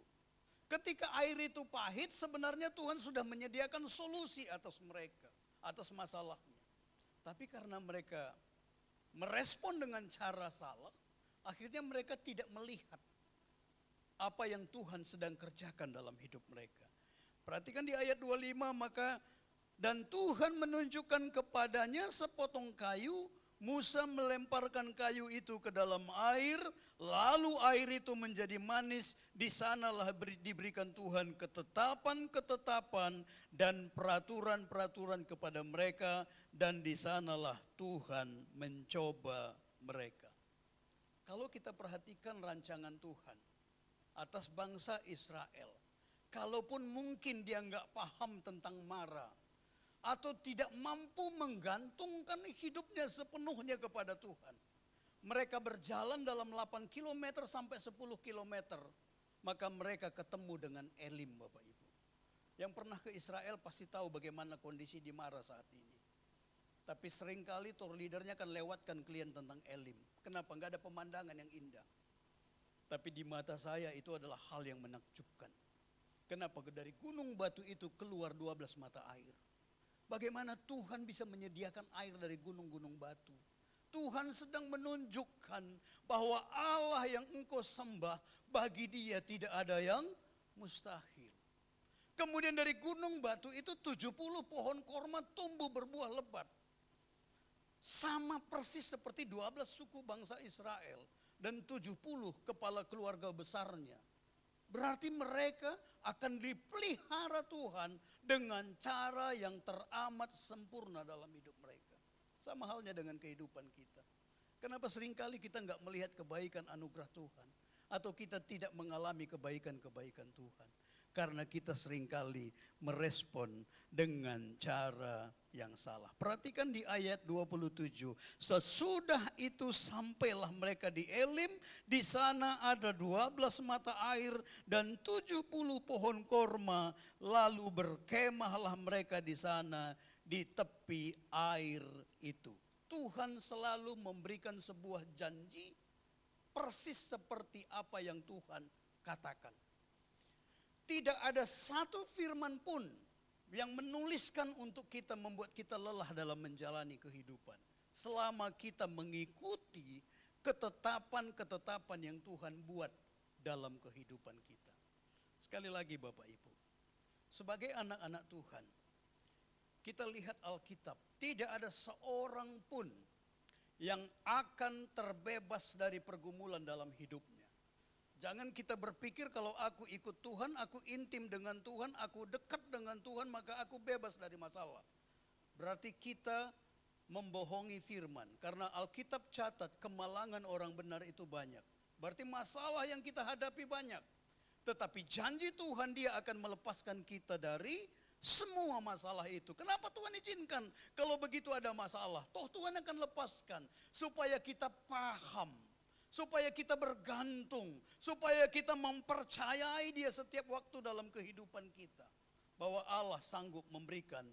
Ketika air itu pahit sebenarnya Tuhan sudah menyediakan solusi atas mereka, atas masalahnya. Tapi karena mereka merespon dengan cara salah, akhirnya mereka tidak melihat apa yang Tuhan sedang kerjakan dalam hidup mereka. Perhatikan di ayat 25, maka dan Tuhan menunjukkan kepadanya sepotong kayu. Musa melemparkan kayu itu ke dalam air, lalu air itu menjadi manis. Di sanalah diberikan Tuhan ketetapan-ketetapan dan peraturan-peraturan kepada mereka, dan di sanalah Tuhan mencoba mereka. Kalau kita perhatikan rancangan Tuhan atas bangsa Israel, kalaupun mungkin dia nggak paham tentang Mara, atau tidak mampu menggantungkan hidupnya sepenuhnya kepada Tuhan. Mereka berjalan dalam 8 km sampai 10 km. Maka mereka ketemu dengan Elim, Bapak Ibu. Yang pernah ke Israel pasti tahu bagaimana kondisi di Mara saat ini. Tapi seringkali tour leadernya akan lewatkan klien tentang Elim. Kenapa? Nggak ada pemandangan yang indah. Tapi di mata saya itu adalah hal yang menakjubkan. Kenapa? Dari gunung batu itu keluar 12 mata air. Bagaimana Tuhan bisa menyediakan air dari gunung-gunung batu. Tuhan sedang menunjukkan bahwa Allah yang engkau sembah, bagi dia tidak ada yang mustahil. Kemudian dari gunung batu itu 70 pohon korma tumbuh berbuah lebat. Sama persis seperti 12 suku bangsa Israel dan 70 kepala keluarga besarnya. Berarti mereka akan dipelihara Tuhan dengan cara yang teramat sempurna dalam hidup mereka. Sama halnya dengan kehidupan kita. Kenapa seringkali kita nggak melihat kebaikan anugerah Tuhan? Atau kita tidak mengalami kebaikan-kebaikan Tuhan? Karena kita seringkali merespon dengan cara yang salah. Perhatikan di ayat 27. Sesudah itu sampailah mereka di Elim. Di sana ada 12 mata air dan 70 pohon korma. Lalu berkemahlah mereka di sana di tepi air itu. Tuhan selalu memberikan sebuah janji persis seperti apa yang Tuhan katakan. Tidak ada satu firman pun yang menuliskan untuk kita, membuat kita lelah dalam menjalani kehidupan. Selama kita mengikuti ketetapan-ketetapan yang Tuhan buat dalam kehidupan kita. Sekali lagi Bapak Ibu, sebagai anak-anak Tuhan, kita lihat Alkitab, tidak ada seorang pun yang akan terbebas dari pergumulan dalam hidupnya. Jangan kita berpikir kalau aku ikut Tuhan, aku intim dengan Tuhan, aku dekat dengan Tuhan, maka aku bebas dari masalah. Berarti kita membohongi firman. Karena Alkitab catat kemalangan orang benar itu banyak. Berarti masalah yang kita hadapi banyak. Tetapi janji Tuhan, dia akan melepaskan kita dari semua masalah itu. Kenapa Tuhan izinkan? Kalau begitu ada masalah, toh Tuhan akan lepaskan. Supaya kita paham, supaya kita bergantung, supaya kita mempercayai dia setiap waktu dalam kehidupan kita. Bahwa Allah sanggup memberikan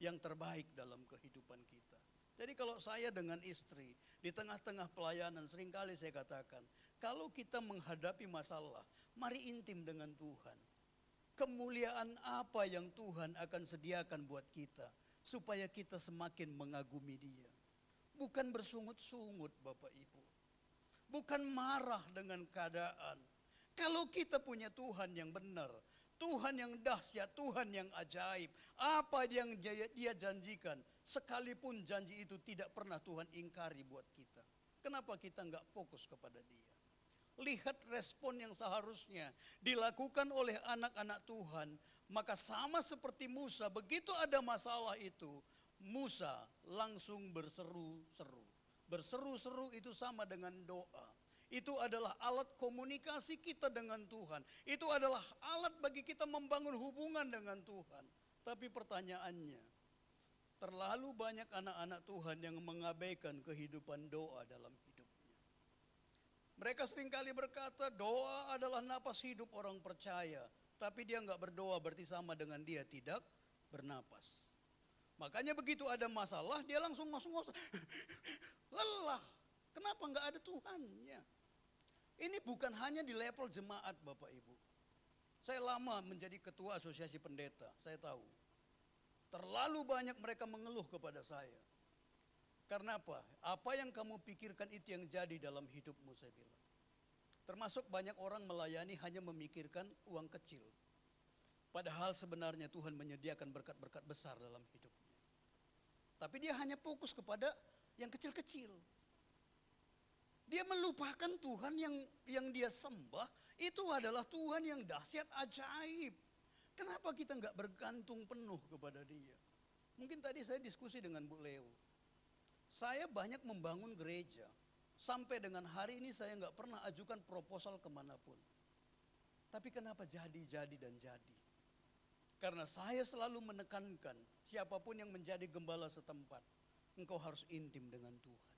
yang terbaik dalam kehidupan kita. Jadi kalau saya dengan istri, di tengah-tengah pelayanan seringkali saya katakan, kalau kita menghadapi masalah, mari intim dengan Tuhan. Kemuliaan apa yang Tuhan akan sediakan buat kita, supaya kita semakin mengagumi dia. Bukan bersungut-sungut Bapak Ibu. Bukan marah dengan keadaan. Kalau kita punya Tuhan yang benar, Tuhan yang dahsyat, Tuhan yang ajaib, apa yang dia janjikan, sekalipun janji itu tidak pernah Tuhan ingkari buat kita. Kenapa kita nggak fokus kepada dia? Lihat respon yang seharusnya dilakukan oleh anak-anak Tuhan. Maka sama seperti Musa, begitu ada masalah itu, Musa langsung berseru-seru. Berseru-seru itu sama dengan doa. Itu adalah alat komunikasi kita dengan Tuhan. Itu adalah alat bagi kita membangun hubungan dengan Tuhan. Tapi pertanyaannya, terlalu banyak anak-anak Tuhan yang mengabaikan kehidupan doa dalam hidupnya. Mereka seringkali berkata doa adalah napas hidup orang percaya. Tapi dia nggak berdoa berarti sama dengan dia tidak bernapas. Makanya begitu ada masalah dia langsung ngos-ngos. Lelah. Kenapa nggak ada Tuhannya? Ini bukan hanya di level jemaat Bapak Ibu. Saya lama menjadi ketua asosiasi pendeta, saya tahu. Terlalu banyak mereka mengeluh kepada saya. Karena apa? Apa yang kamu pikirkan itu yang jadi dalam hidupmu, saya bilang. Termasuk banyak orang melayani hanya memikirkan uang kecil. Padahal sebenarnya Tuhan menyediakan berkat-berkat besar dalam hidupnya. Tapi dia hanya fokus kepada yang kecil-kecil. Dia melupakan Tuhan yang dia sembah itu adalah Tuhan yang dahsyat ajaib. Kenapa kita nggak bergantung penuh kepada Dia? Mungkin tadi saya diskusi dengan Bu Leo. Saya banyak membangun gereja. Sampai dengan hari ini saya nggak pernah ajukan proposal kemanapun. Tapi kenapa jadi dan jadi? Karena saya selalu menekankan siapapun yang menjadi gembala setempat, engkau harus intim dengan Tuhan.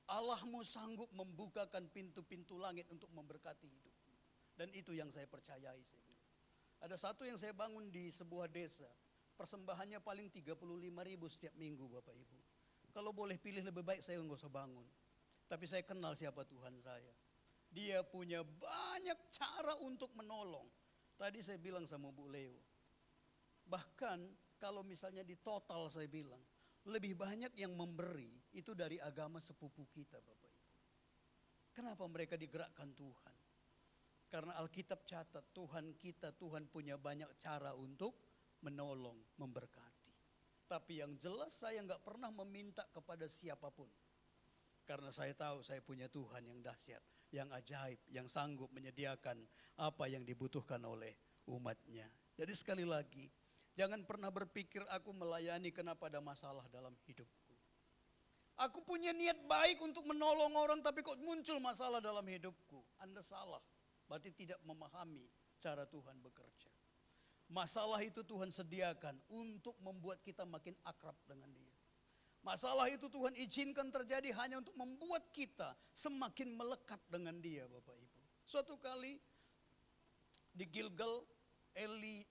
Allahmu sanggup membukakan pintu-pintu langit untuk memberkati hidupmu. Dan itu yang saya percayai. Saya bilang. Ada satu yang saya bangun di sebuah desa. Persembahannya paling 35.000 setiap minggu Bapak Ibu. Kalau boleh pilih lebih baik saya nggak usah bangun. Tapi saya kenal siapa Tuhan saya. Dia punya banyak cara untuk menolong. Tadi saya bilang sama Bu Leo. Bahkan kalau misalnya di total saya bilang. Lebih banyak yang memberi itu dari agama sepupu kita Bapak Ibu. Kenapa mereka digerakkan Tuhan? Karena Alkitab catat Tuhan punya banyak cara untuk menolong, memberkati. Tapi yang jelas saya nggak pernah meminta kepada siapapun. Karena saya tahu saya punya Tuhan yang dahsyat, yang ajaib, yang sanggup menyediakan apa yang dibutuhkan oleh umatnya. Jadi sekali lagi, jangan pernah berpikir aku melayani kenapa ada masalah dalam hidupku. Aku punya niat baik untuk menolong orang tapi kok muncul masalah dalam hidupku. Anda salah, berarti tidak memahami cara Tuhan bekerja. Masalah itu Tuhan sediakan untuk membuat kita makin akrab dengan Dia. Masalah itu Tuhan izinkan terjadi hanya untuk membuat kita semakin melekat dengan Dia Bapak Ibu. Suatu kali di Gilgal,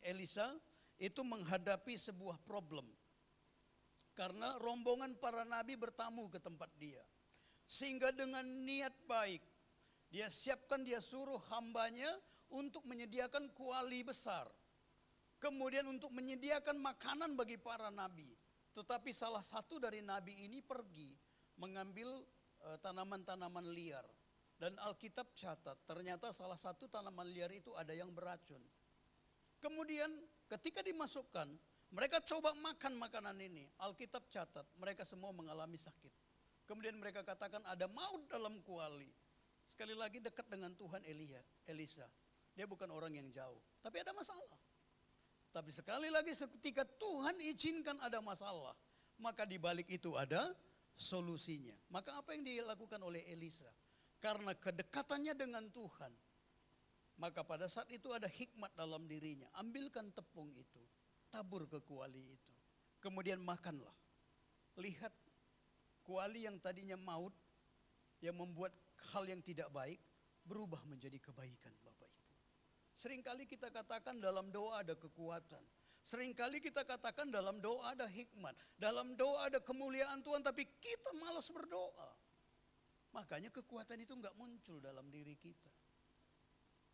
Elisa itu menghadapi sebuah problem. Karena rombongan para nabi bertamu ke tempat dia. Sehingga dengan niat baik, dia suruh hambanya untuk menyediakan kuali besar. Kemudian untuk menyediakan makanan bagi para nabi. Tetapi salah satu dari nabi ini pergi mengambil tanaman-tanaman liar. Dan Alkitab catat ternyata salah satu tanaman liar itu ada yang beracun. Kemudian ketika dimasukkan, mereka coba makan makanan ini. Alkitab catat, mereka semua mengalami sakit. Kemudian mereka katakan ada maut dalam kuali. Sekali lagi dekat dengan Tuhan Elisa. Dia bukan orang yang jauh, tapi ada masalah. Tapi sekali lagi ketika Tuhan izinkan ada masalah, maka di balik itu ada solusinya. Maka apa yang dilakukan oleh Elisa? Karena kedekatannya dengan Tuhan, maka pada saat itu ada hikmat dalam dirinya. Ambilkan tepung itu, tabur ke kuali itu. Kemudian makanlah. Lihat kuali yang tadinya maut, yang membuat hal yang tidak baik, berubah menjadi kebaikan Bapak Ibu. Seringkali kita katakan dalam doa ada kekuatan. Seringkali kita katakan dalam doa ada hikmat. Dalam doa ada kemuliaan Tuhan, tapi kita malas berdoa. Makanya kekuatan itu enggak muncul dalam diri kita.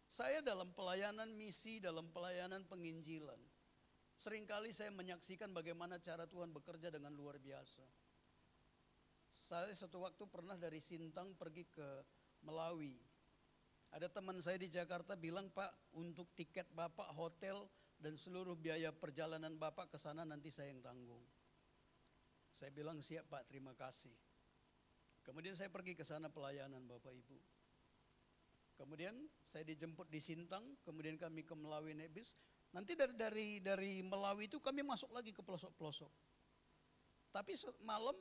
Saya dalam pelayanan misi, dalam pelayanan penginjilan. Seringkali saya menyaksikan bagaimana cara Tuhan bekerja dengan luar biasa. Saya satu waktu pernah dari Sintang pergi ke Melawi. Ada teman saya di Jakarta bilang, Pak, untuk tiket Bapak, hotel, dan seluruh biaya perjalanan Bapak ke sana nanti saya yang tanggung. Saya bilang, siap Pak, terima kasih. Kemudian saya pergi ke sana pelayanan Bapak Ibu. Kemudian saya dijemput di Sintang, kemudian kami ke Melawi naik bis. Nanti dari Melawi itu kami masuk lagi ke pelosok-pelosok. Tapi malam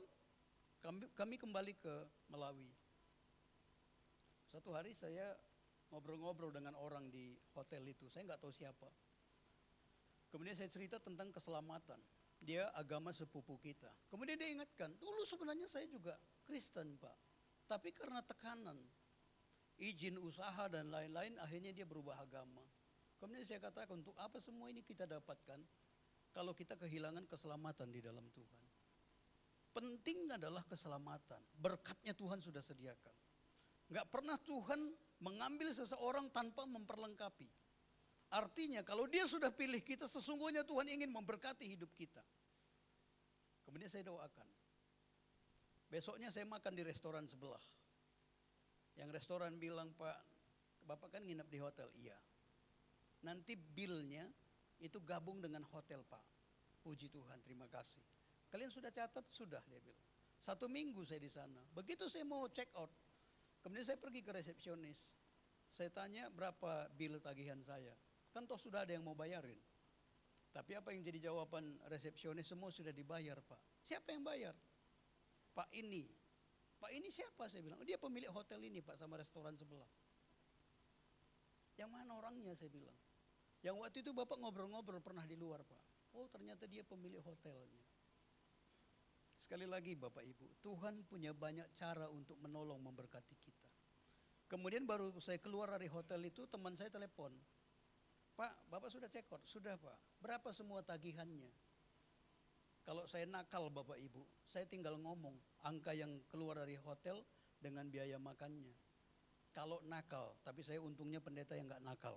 kami kembali ke Melawi. Satu hari saya ngobrol-ngobrol dengan orang di hotel itu, saya nggak tahu siapa. Kemudian saya cerita tentang keselamatan. Dia agama sepupu kita. Kemudian dia ingatkan, dulu sebenarnya saya juga Kristen Pak. Tapi karena tekanan, izin usaha dan lain-lain, akhirnya dia berubah agama. Kemudian saya katakan, untuk apa semua ini kita dapatkan kalau kita kehilangan keselamatan di dalam Tuhan? Penting adalah keselamatan. Berkatnya Tuhan sudah sediakan. Nggak pernah Tuhan mengambil seseorang tanpa memperlengkapi. Artinya kalau dia sudah pilih kita, sesungguhnya Tuhan ingin memberkati hidup kita. Kemudian saya doakan. Besoknya saya makan di restoran sebelah. Yang restoran bilang, Pak, Bapak kan nginep di hotel. Iya. Nanti bilnya itu gabung dengan hotel, Pak. Puji Tuhan, terima kasih. Kalian sudah catat? Sudah, dia bilang. 1 minggu saya di sana. Begitu saya mau check out, kemudian saya pergi ke resepsionis. Saya tanya berapa bil tagihan saya. Kan toh sudah ada yang mau bayarin. Tapi apa yang jadi jawaban resepsionis, semua sudah dibayar, Pak. Siapa yang bayar? Pak ini. Pak ini siapa? Saya bilang, oh, dia pemilik hotel ini, Pak, sama restoran sebelah. Yang mana orangnya? Saya bilang. Yang waktu itu Bapak ngobrol-ngobrol pernah di luar, Pak. Oh, ternyata dia pemilik hotelnya. Sekali lagi Bapak Ibu, Tuhan punya banyak cara untuk menolong, memberkati kita. Kemudian baru saya keluar dari hotel itu, teman saya telepon. Pak, Bapak sudah check out? Sudah, Pak. Berapa semua tagihannya? Kalau saya nakal Bapak Ibu, saya tinggal ngomong angka yang keluar dari hotel dengan biaya makannya. Kalau nakal, tapi saya untungnya pendeta yang gak nakal.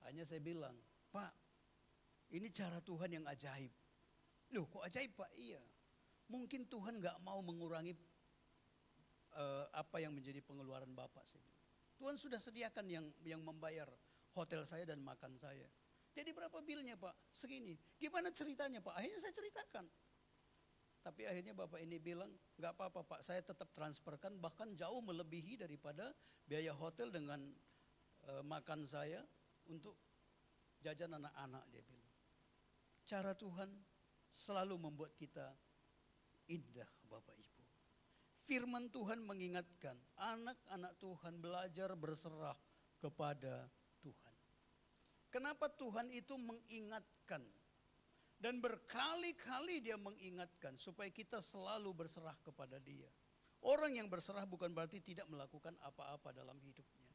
Hanya saya bilang, Pak, ini cara Tuhan yang ajaib. Loh, kok ajaib, Pak? Iya. Mungkin Tuhan gak mau mengurangi apa yang menjadi pengeluaran Bapak. Saya bilang. Tuhan sudah sediakan yang membayar hotel saya dan makan saya. Jadi berapa bilnya, Pak? Segini. Gimana ceritanya, Pak? Akhirnya saya ceritakan. Tapi akhirnya Bapak ini bilang, gak apa-apa, Pak, saya tetap transferkan, bahkan jauh melebihi daripada biaya hotel dengan makan saya untuk jajan anak-anak, dia bilang. Cara Tuhan selalu membuat kita indah, Bapak Ibu. Firman Tuhan mengingatkan, anak-anak Tuhan belajar berserah kepada Tuhan. Kenapa Tuhan itu mengingatkan? Dan berkali-kali dia mengingatkan supaya kita selalu berserah kepada dia. Orang yang berserah bukan berarti tidak melakukan apa-apa dalam hidupnya.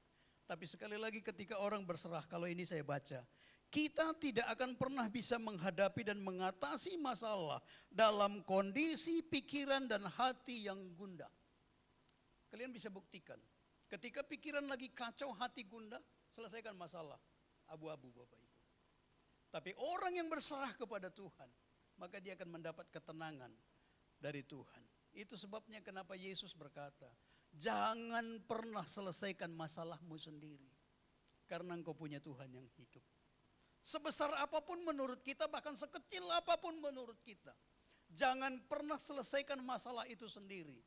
Tapi sekali lagi ketika orang berserah, kalau ini saya baca, kita tidak akan pernah bisa menghadapi dan mengatasi masalah dalam kondisi pikiran dan hati yang gundah. Kalian bisa buktikan, ketika pikiran lagi kacau, hati gundah, selesaikan masalah. Abu-abu Bapak Ibu. Tapi orang yang berserah kepada Tuhan, maka dia akan mendapat ketenangan dari Tuhan. Itu sebabnya kenapa Yesus berkata, jangan pernah selesaikan masalahmu sendiri. Karena engkau punya Tuhan yang hidup. Sebesar apapun menurut kita, bahkan sekecil apapun menurut kita, jangan pernah selesaikan masalah itu sendiri.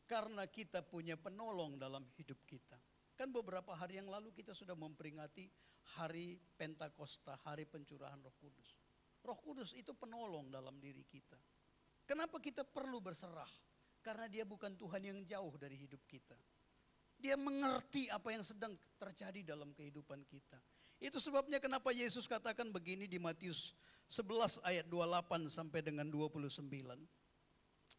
Karena kita punya penolong dalam hidup kita. Kan beberapa hari yang lalu kita sudah memperingati hari Pentakosta, hari pencurahan Roh Kudus. Roh Kudus itu penolong dalam diri kita. Kenapa kita perlu berserah? Karena dia bukan Tuhan yang jauh dari hidup kita. Dia mengerti apa yang sedang terjadi dalam kehidupan kita. Itu sebabnya kenapa Yesus katakan begini di Matius 11 ayat 28 sampai dengan 29.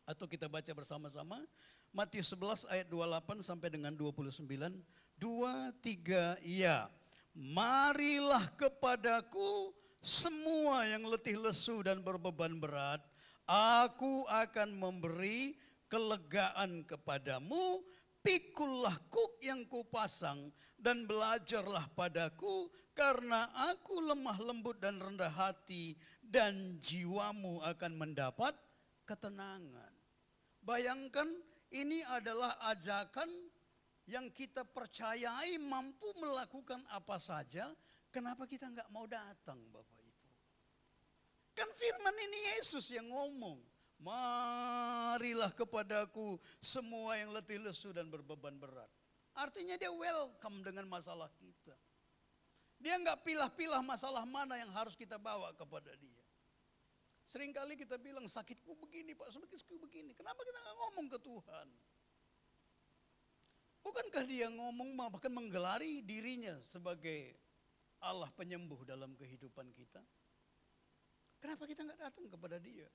Atau kita baca bersama-sama. Matius 11 ayat 28 sampai dengan 29. 2, 3, ya. Marilah kepadaku semua yang letih lesu dan berbeban berat. Aku akan memberi kelegaan kepadamu. Pikullah kuk yang kupasang dan belajarlah padaku. Karena aku lemah lembut dan rendah hati. Dan jiwamu akan mendapat ketenangan. Bayangkan ini adalah ajakan yang kita percayai mampu melakukan apa saja, kenapa kita nggak mau datang Bapak Ibu? Kan firman ini Yesus yang ngomong, marilah kepadaku semua yang letih lesu dan berbeban berat. Artinya dia welcome dengan masalah kita. Dia nggak pilah-pilah masalah mana yang harus kita bawa kepada dia. Seringkali kita bilang sakitku begini Pak, sakitku begini. Kenapa kita nggak ngomong ke Tuhan? Bukankah dia ngomong bahkan menggelari dirinya sebagai Allah penyembuh dalam kehidupan kita? Kenapa kita nggak datang kepada dia?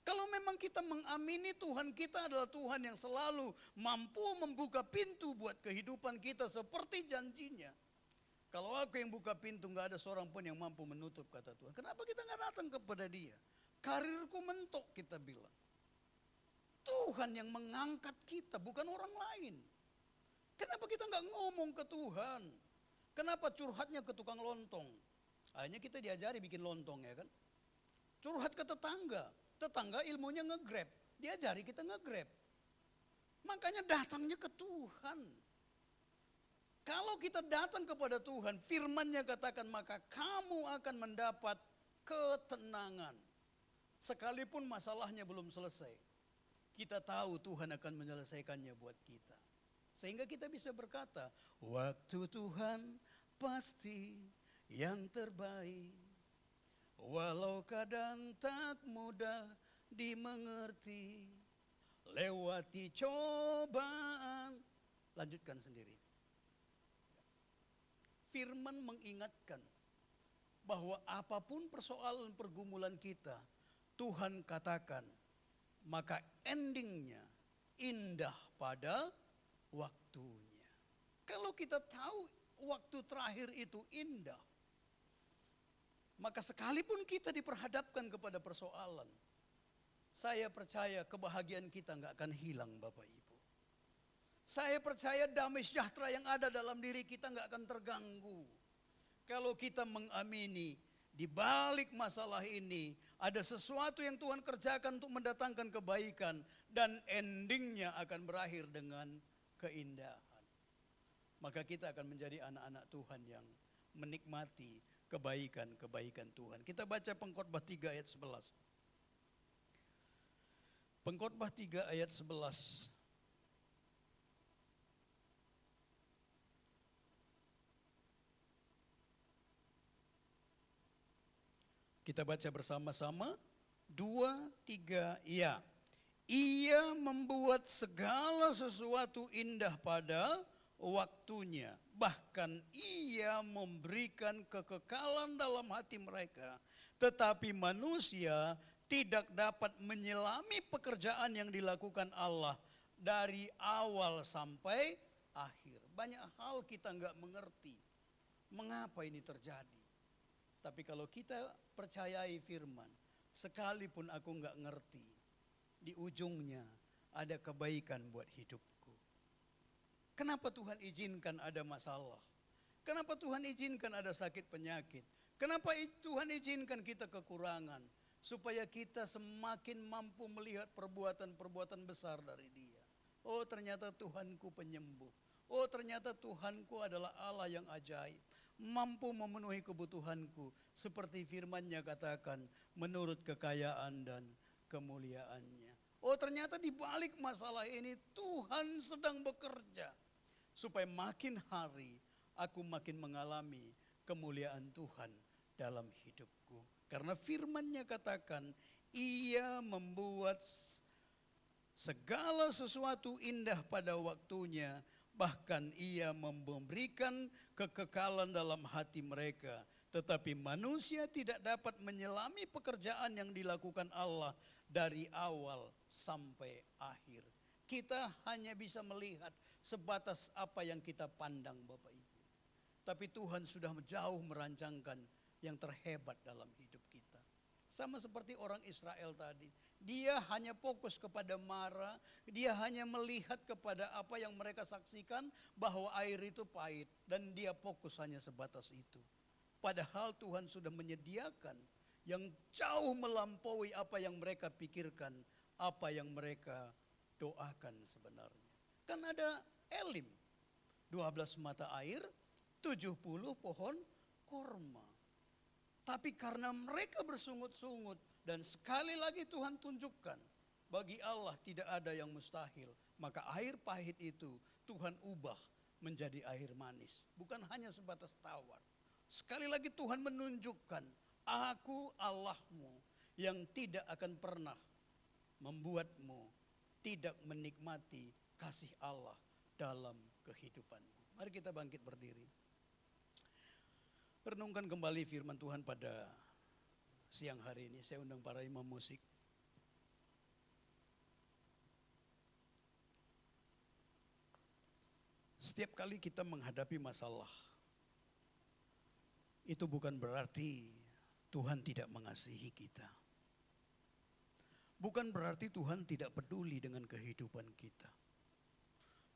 Kalau memang kita mengamini Tuhan kita adalah Tuhan yang selalu mampu membuka pintu buat kehidupan kita seperti janjinya. Kalau aku yang buka pintu nggak ada seorang pun yang mampu menutup kata Tuhan. Kenapa kita nggak datang kepada dia? Karirku mentok kita bilang. Tuhan yang mengangkat kita bukan orang lain. Kenapa kita nggak ngomong ke Tuhan? Kenapa curhatnya ke tukang lontong? Akhirnya kita diajari bikin lontong ya kan. Curhat ke tetangga. Tetangga ilmunya nge-grab. Diajari kita nge-grab. Makanya datangnya ke Tuhan. Kalau kita datang kepada Tuhan, firman-Nya katakan maka kamu akan mendapat ketenangan. Sekalipun masalahnya belum selesai. Kita tahu Tuhan akan menyelesaikannya buat kita. Sehingga kita bisa berkata, waktu Tuhan pasti yang terbaik. Walau kadang tak mudah dimengerti. Lewati cobaan. Lanjutkan sendiri. Firman mengingatkan bahwa apapun persoalan pergumulan kita, Tuhan katakan, maka endingnya indah pada waktunya. Kalau kita tahu waktu terakhir itu indah, maka sekalipun kita diperhadapkan kepada persoalan, saya percaya kebahagiaan kita nggak akan hilang Bapak Ibu. Saya percaya damai sejahtera yang ada dalam diri kita nggak akan terganggu. Kalau kita mengamini di balik masalah ini ada sesuatu yang Tuhan kerjakan untuk mendatangkan kebaikan dan endingnya akan berakhir dengan keindahan. Maka kita akan menjadi anak-anak Tuhan yang menikmati kebaikan-kebaikan Tuhan. Kita baca Pengkhotbah 3 ayat 11. Pengkhotbah 3 ayat 11. Kita baca bersama-sama. 2, 3, ya. Ia membuat segala sesuatu indah pada waktunya. Bahkan ia memberikan kekekalan dalam hati mereka. Tetapi manusia tidak dapat menyelami pekerjaan yang dilakukan Allah dari awal sampai akhir. Banyak hal kita nggak mengerti. Mengapa ini terjadi? Tapi kalau kita percayai firman, sekalipun aku nggak ngerti, di ujungnya ada kebaikan buat hidupku. Kenapa Tuhan izinkan ada masalah? Kenapa Tuhan izinkan ada sakit penyakit? Kenapa Tuhan izinkan kita kekurangan? Supaya kita semakin mampu melihat perbuatan-perbuatan besar dari Dia. Oh ternyata Tuhanku penyembuh. Oh ternyata Tuhanku adalah Allah yang ajaib. Mampu memenuhi kebutuhanku. Seperti firman-Nya katakan, menurut kekayaan dan kemuliaannya. Oh ternyata di balik masalah ini Tuhan sedang bekerja. Supaya makin hari aku makin mengalami kemuliaan Tuhan dalam hidupku. Karena firman-Nya katakan, ia membuat segala sesuatu indah pada waktunya. Bahkan ia memberikan kekekalan dalam hati mereka. Tetapi manusia tidak dapat menyelami pekerjaan yang dilakukan Allah dari awal sampai akhir. Kita hanya bisa melihat sebatas apa yang kita pandang Bapak Ibu. Tapi Tuhan sudah jauh merancangkan yang terhebat dalam hidup kita. Sama seperti orang Israel tadi. Dia hanya fokus kepada Mara. Dia hanya melihat kepada apa yang mereka saksikan. Bahwa air itu pahit. Dan dia fokus hanya sebatas itu. Padahal Tuhan sudah menyediakan. Yang jauh melampaui apa yang mereka pikirkan. Apa yang mereka doakan sebenarnya. Kan ada Elim. 12 mata air. 70 pohon korma. Tapi karena mereka bersungut-sungut dan sekali lagi Tuhan tunjukkan bagi Allah tidak ada yang mustahil. Maka air pahit itu Tuhan ubah menjadi air manis. Bukan hanya sebatas tawar. Sekali lagi Tuhan menunjukkan aku Allahmu yang tidak akan pernah membuatmu tidak menikmati kasih Allah dalam kehidupanmu. Mari kita bangkit berdiri. Renungkan kembali firman Tuhan pada siang hari ini. Saya undang para imam musik. Setiap kali kita menghadapi masalah, itu bukan berarti Tuhan tidak mengasihi kita. Bukan berarti Tuhan tidak peduli dengan kehidupan kita.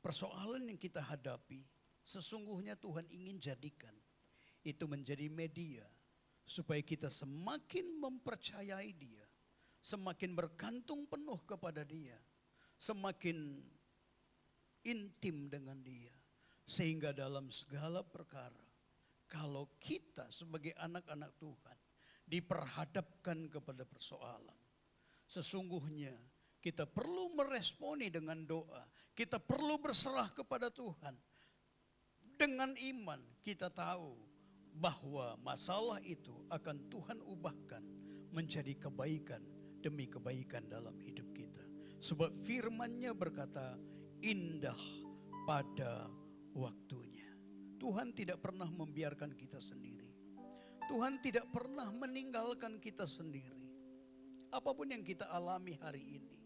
Persoalan yang kita hadapi, sesungguhnya Tuhan ingin jadikan itu menjadi media supaya kita semakin mempercayai Dia, semakin bergantung penuh kepada Dia, semakin intim dengan Dia. Sehingga dalam segala perkara, kalau kita sebagai anak-anak Tuhan diperhadapkan kepada persoalan, sesungguhnya kita perlu meresponi dengan doa. Kita perlu berserah kepada Tuhan. Dengan iman kita tahu bahwa masalah itu akan Tuhan ubahkan menjadi kebaikan demi kebaikan dalam hidup kita. Sebab firman-Nya berkata, indah pada waktunya. Tuhan tidak pernah membiarkan kita sendiri. Tuhan tidak pernah meninggalkan kita sendiri. Apapun yang kita alami hari ini,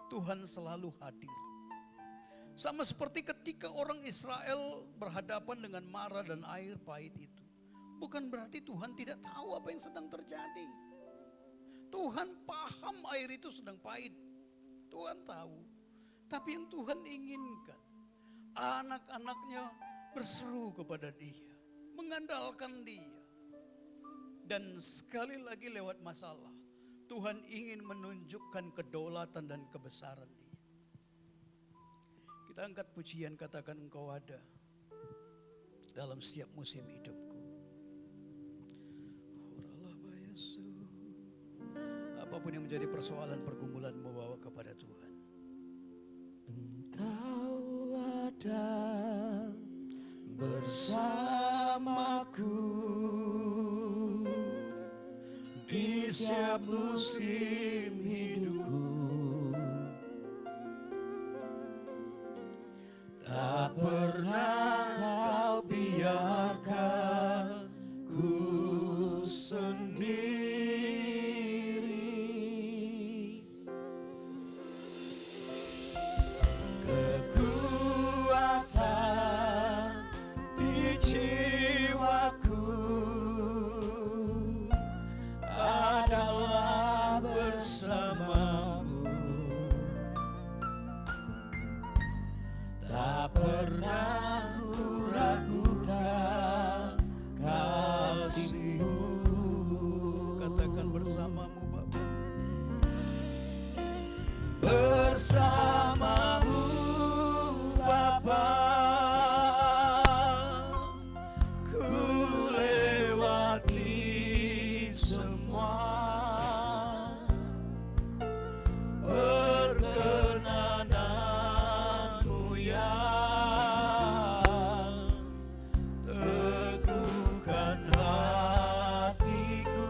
Tuhan selalu hadir. Sama seperti ketika orang Israel berhadapan dengan mara dan air pahit itu. Bukan berarti Tuhan tidak tahu apa yang sedang terjadi. Tuhan paham air itu sedang pahit. Tuhan tahu. Tapi yang Tuhan inginkan, anak-anaknya berseru kepada Dia, mengandalkan Dia. Dan sekali lagi lewat masalah, Tuhan ingin menunjukkan kedaulatan dan kebesaran Dia. Kita angkat pujian, katakan Engkau ada dalam setiap musim hidupku. Apapun yang menjadi persoalan pergumulan, membawa kepada Tuhan. Engkau ada bersamaku di setiap musim hidupku. Tak pernah Kau biarkan ku sendiri. Kekuatan di jiwaku adalah bersamamu. Tak pernah ku ragukan kasih-Mu. Katakan bersamamu Bapa. Bersamamu Bapa, ku lewati semua. Perkenanan-Mu yang teguhkan hatiku.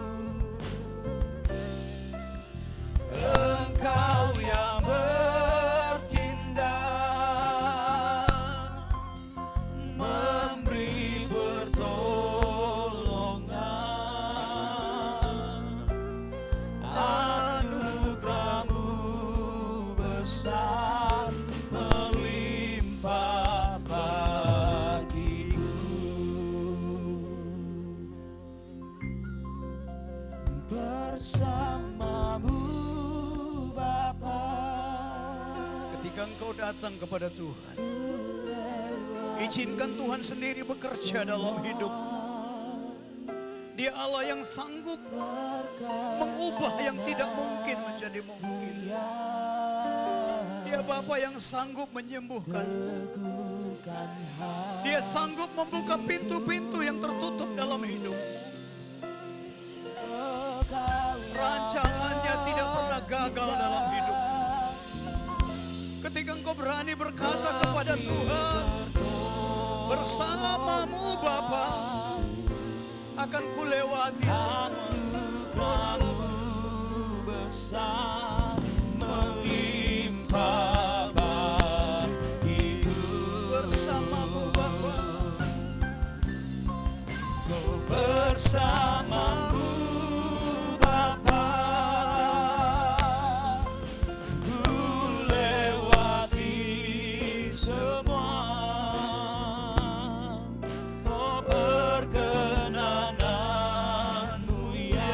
Engkau yang bertindak, memberi pertolongan. Anugerah-Mu besar melimpah bagiku. Bersamamu Bapa, Ketika engkau datang kepada Tuhan, izinkan Tuhan sendiri bekerja dalam hidup. Dia Allah yang sanggup mengubah yang tidak mungkin menjadi mungkin. Dia Bapa yang sanggup menyembuhkan. Dia sanggup membuka pintu-pintu yang tertutup dalam hidup. Rancangannya tidak pernah gagal dalam hidup. Ketika engkau berani berkata kepada Tuhan, bersamamu Bapa akan kulewati semua. besar melimpah bagiku. Bersamamu Bapa, bersamamu Bapa, ku lewati semua. Oh, perkenananmu yang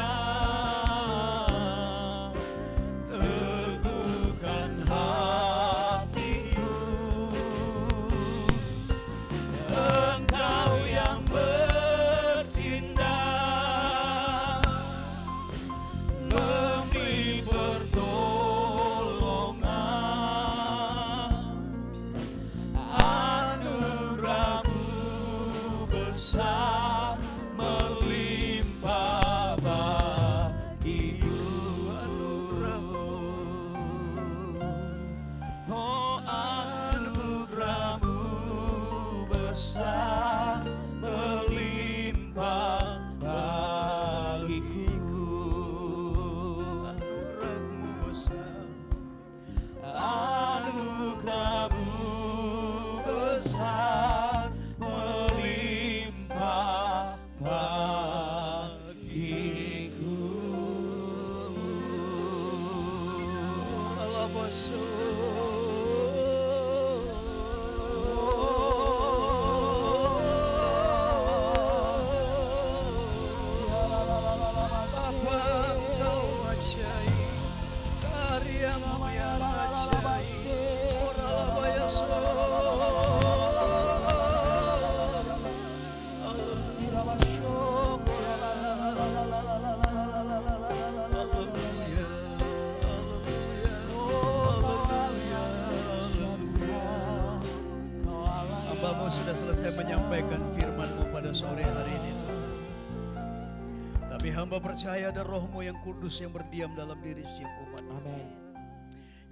Hambamu sudah selesai menyampaikan firman-Mu pada sore hari ini, Tuhan. Tapi hamba percaya ada Roh-Mu yang kudus yang berdiam dalam diri setiap umat. Amin.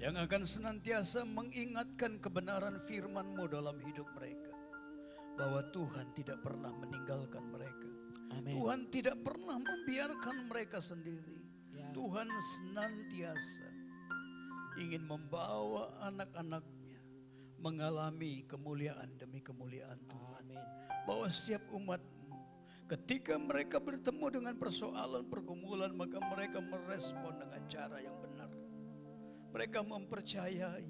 Yang akan senantiasa mengingatkan kebenaran firman-Mu dalam hidup mereka. Bahwa Tuhan tidak pernah meninggalkan mereka. Amin. Tuhan tidak pernah membiarkan mereka sendiri. Ya. Tuhan senantiasa ingin membawa anak-anaknya mengalami kemuliaan demi kemuliaan Tuhan. Amin. Bahwa setiap umat-Mu ketika mereka bertemu dengan persoalan pergumulan, maka mereka merespon dengan cara yang benar. Mereka mempercayai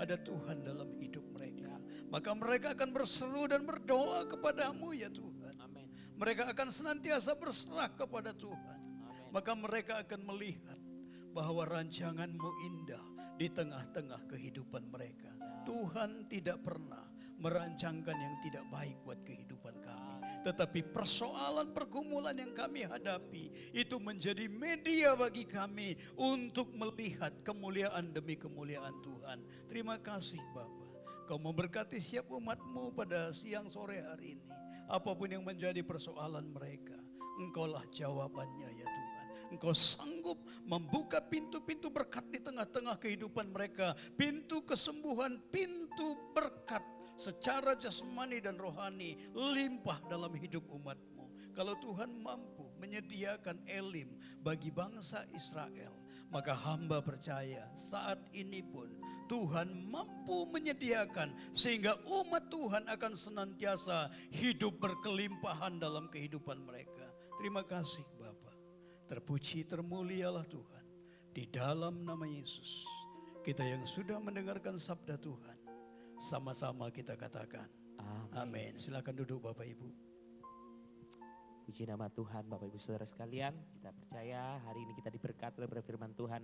ada Tuhan dalam hidup mereka. Maka mereka akan berseru dan berdoa kepada-Mu ya Tuhan. Amin. Mereka akan senantiasa berserah kepada Tuhan. Amin. Maka mereka akan melihat bahwa rancangan-Mu indah di tengah-tengah kehidupan mereka. Tuhan tidak pernah merancangkan yang tidak baik buat kehidupan kami. Tetapi persoalan pergumulan yang kami hadapi itu menjadi media bagi kami untuk melihat kemuliaan demi kemuliaan Tuhan. Terima kasih Bapa. Kau memberkati setiap umat-Mu pada siang sore hari ini. Apapun yang menjadi persoalan mereka, Engkaulah jawabannya ya Tuhan. Engkau sanggup membuka pintu-pintu berkat di tengah-tengah kehidupan mereka. Pintu kesembuhan, pintu berkat secara jasmani dan rohani limpah dalam hidup umat-Mu. Kalau Tuhan mampu menyediakan Elim bagi bangsa Israel, maka hamba percaya saat ini pun Tuhan mampu menyediakan sehingga umat Tuhan akan senantiasa hidup berkelimpahan dalam kehidupan mereka. Terima kasih Bapa. Terpuji termulialah Tuhan. Di dalam nama Yesus, kita yang sudah mendengarkan sabda Tuhan, sama-sama kita katakan amin. Silakan duduk Bapak Ibu. Puji nama Tuhan, Bapak Ibu Saudara sekalian. Kita percaya hari ini kita diberkati oleh firman Tuhan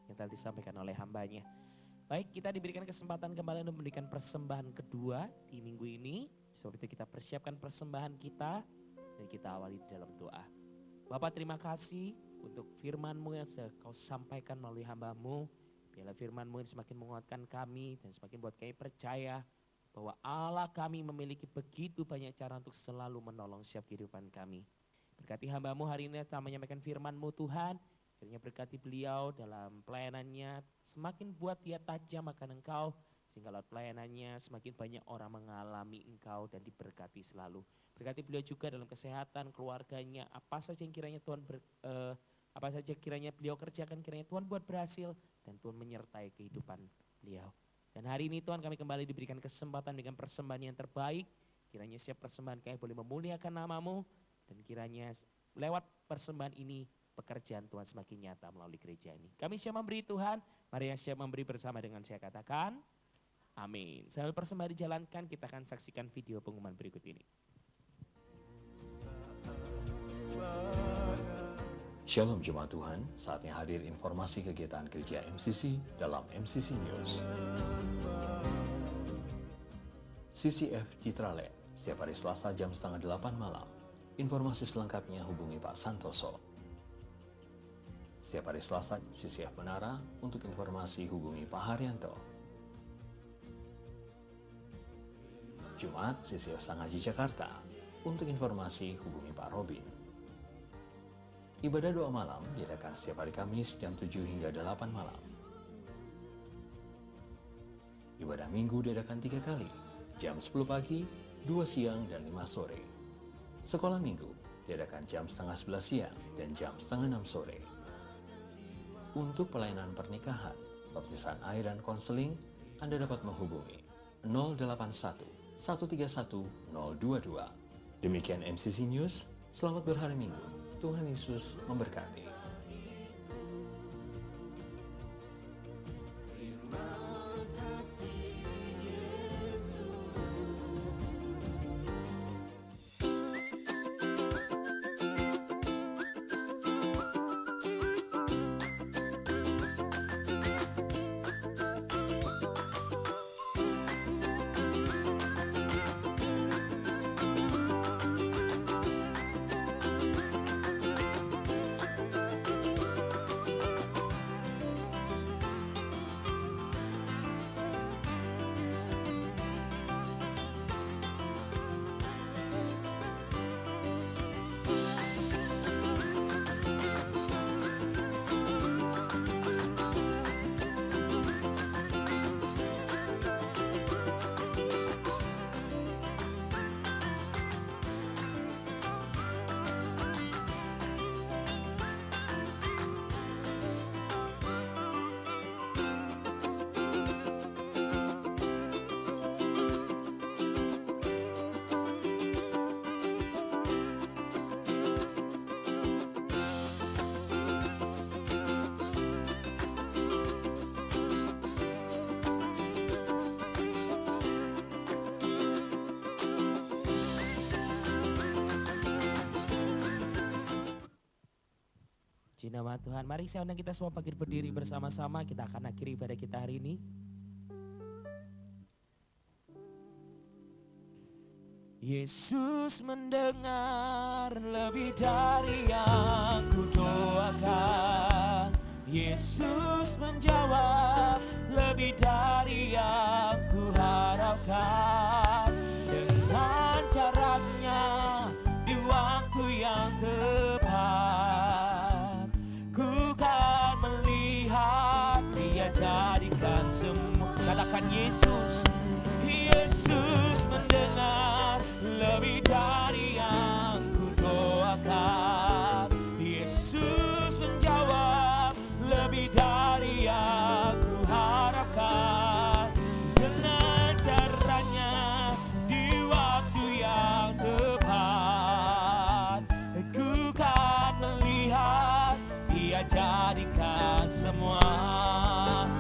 yang telah disampaikan oleh hambanya. Baik, kita diberikan kesempatan kembali untuk memberikan persembahan kedua di minggu ini. Sebab itu kita persiapkan persembahan kita dan kita awali di dalam doa. Bapak terima kasih untuk firman-Mu yang Kau sampaikan melalui hamba-Mu. Biarlah firman-Mu yang semakin menguatkan kami dan semakin buat kami percaya bahwa Allah kami memiliki begitu banyak cara untuk selalu menolong setiap kehidupan kami. Berkati hamba-Mu hari ini telah menyampaikan firman-Mu Tuhan. Kiranya berkati beliau dalam pelayanannya, semakin buat dia tajam akan Engkau. Sehingga lewat pelayanannya semakin banyak orang mengalami Engkau dan diberkati selalu. Berkati beliau juga dalam kesehatan, keluarganya, apa saja yang kiranya Tuhan apa saja kiranya beliau kerjakan, kiranya Tuhan buat berhasil. Dan Tuhan menyertai kehidupan beliau. Dan hari ini Tuhan kami kembali diberikan kesempatan dengan persembahan yang terbaik. Kiranya setiap persembahan kami boleh memuliakan nama-Mu. Dan kiranya lewat persembahan ini pekerjaan Tuhan semakin nyata melalui gereja ini. Kami siap memberi Tuhan, mari yang siap memberi bersama dengan saya katakan amin. Sambil persembahan dijalankan kita akan saksikan video pengumuman berikut ini. Shalom Jemaat Tuhan, saatnya hadir informasi kegiatan gereja MCC dalam MCC News. CCF Citraland, setiap hari Selasa jam 7:30 malam. Informasi selengkapnya hubungi Pak Santoso. Setiap hari Selasa CCF Menara, untuk informasi hubungi Pak Haryanto. Jumat CCF Sanghaji Jakarta, untuk informasi hubungi Pak Robin. Ibadah doa malam diadakan setiap hari Kamis jam 7 hingga 8 malam. Ibadah minggu diadakan 3 kali, jam 10 pagi, 2 siang, dan 5 sore. Sekolah minggu diadakan jam 10:30 siang dan jam 5:30 sore. Untuk pelayanan pernikahan, baptisan air dan konseling, Anda dapat menghubungi 081 131 022. Demikian MCC News, selamat berhari Minggu. Tuhan Yesus memberkati. nama Tuhan. Mari saya undang kita semua bangkit berdiri bersama-sama. Kita akan akhiri ibadah kita hari ini. Yesus mendengar lebih dari yang kudoakan. Yesus menjawab lebih dari yang kuharapkan. Dengan caranya di waktu yang tepat, ku kan melihat Dia jadikan semua. Katakan Yesus. Yesus mendengar lebih dari yang kudoakan. Yesus menjawab lebih dari yang kuharapkan. Dengan caranya di waktu yang tepat, ku kan melihat Dia jadikan semua.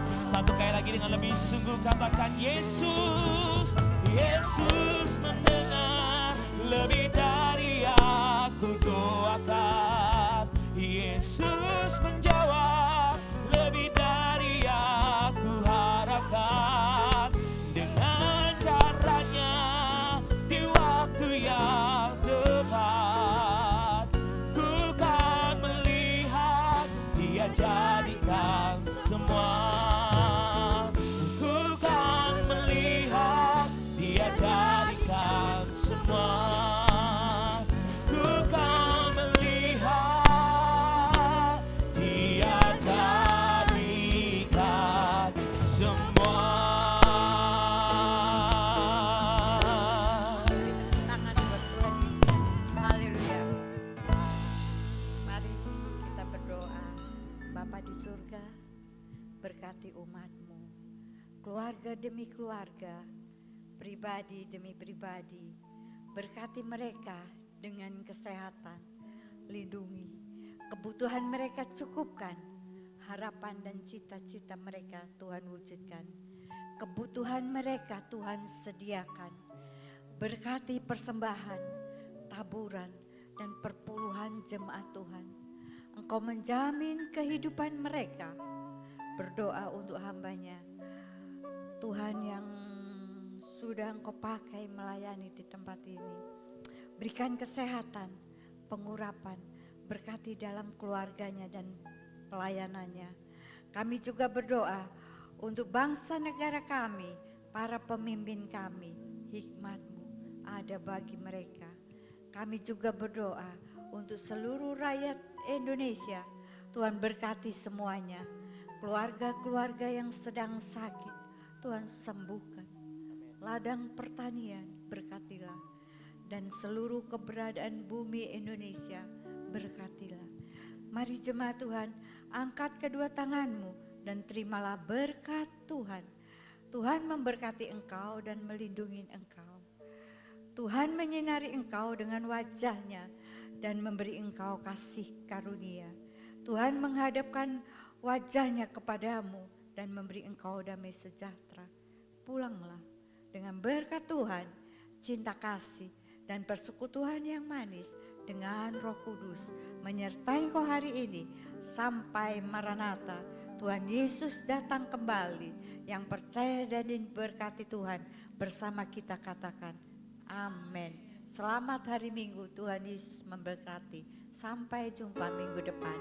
Satu kali lagi dengan lebih sungguh katakan Yesus. Yesus mendengar lebih dari yang kudoakan. Yesus menjawab lebih dari yang kuharapkan. Dengan caranya di waktu yang tepat, ku kan melihat Dia jadikan semua. Ku kan melihat Dia jadikan semua. Ku kan melihat Dia jadikan semua. Tangan buat Tuhan Yesus. Haleluya. Mari kita berdoa. Bapa di surga, berkati umat-Mu, keluarga demi keluarga, pribadi demi pribadi. Berkati mereka dengan kesehatan, lindungi kebutuhan mereka, cukupkan harapan dan cita-cita mereka Tuhan wujudkan. Kebutuhan mereka Tuhan sediakan. Berkati persembahan, taburan, dan perpuluhan jemaat Tuhan. Engkau menjamin kehidupan mereka. Berdoa untuk hamba-Nya, Tuhan yang sudah Engkau pakai melayani di tempat ini. Berikan kesehatan, pengurapan, berkati dalam keluarganya dan pelayanannya. Kami juga berdoa untuk bangsa negara kami, para pemimpin kami, hikmat-Mu ada bagi mereka. Kami juga berdoa untuk seluruh rakyat Indonesia. Tuhan berkati semuanya. Keluarga-keluarga yang sedang sakit, Tuhan sembuhkan. Ladang pertanian berkatilah. Dan seluruh keberadaan bumi Indonesia berkatilah. Mari jemaat Tuhan, angkat kedua tanganmu dan terimalah berkat Tuhan. Tuhan memberkati engkau dan melindungi engkau. Tuhan menyinari engkau dengan wajah-Nya dan memberi engkau kasih karunia. Tuhan menghadapkan wajah-Nya kepadamu dan memberi engkau damai sejahtera. Pulanglah dengan berkat Tuhan, cinta kasih, dan persekutuan yang manis dengan Roh Kudus menyertai engkau hari ini sampai Maranatha. Tuhan Yesus datang kembali. Yang percaya dan diberkati Tuhan bersama kita katakan amin. Selamat hari Minggu, Tuhan Yesus memberkati. Sampai jumpa minggu depan.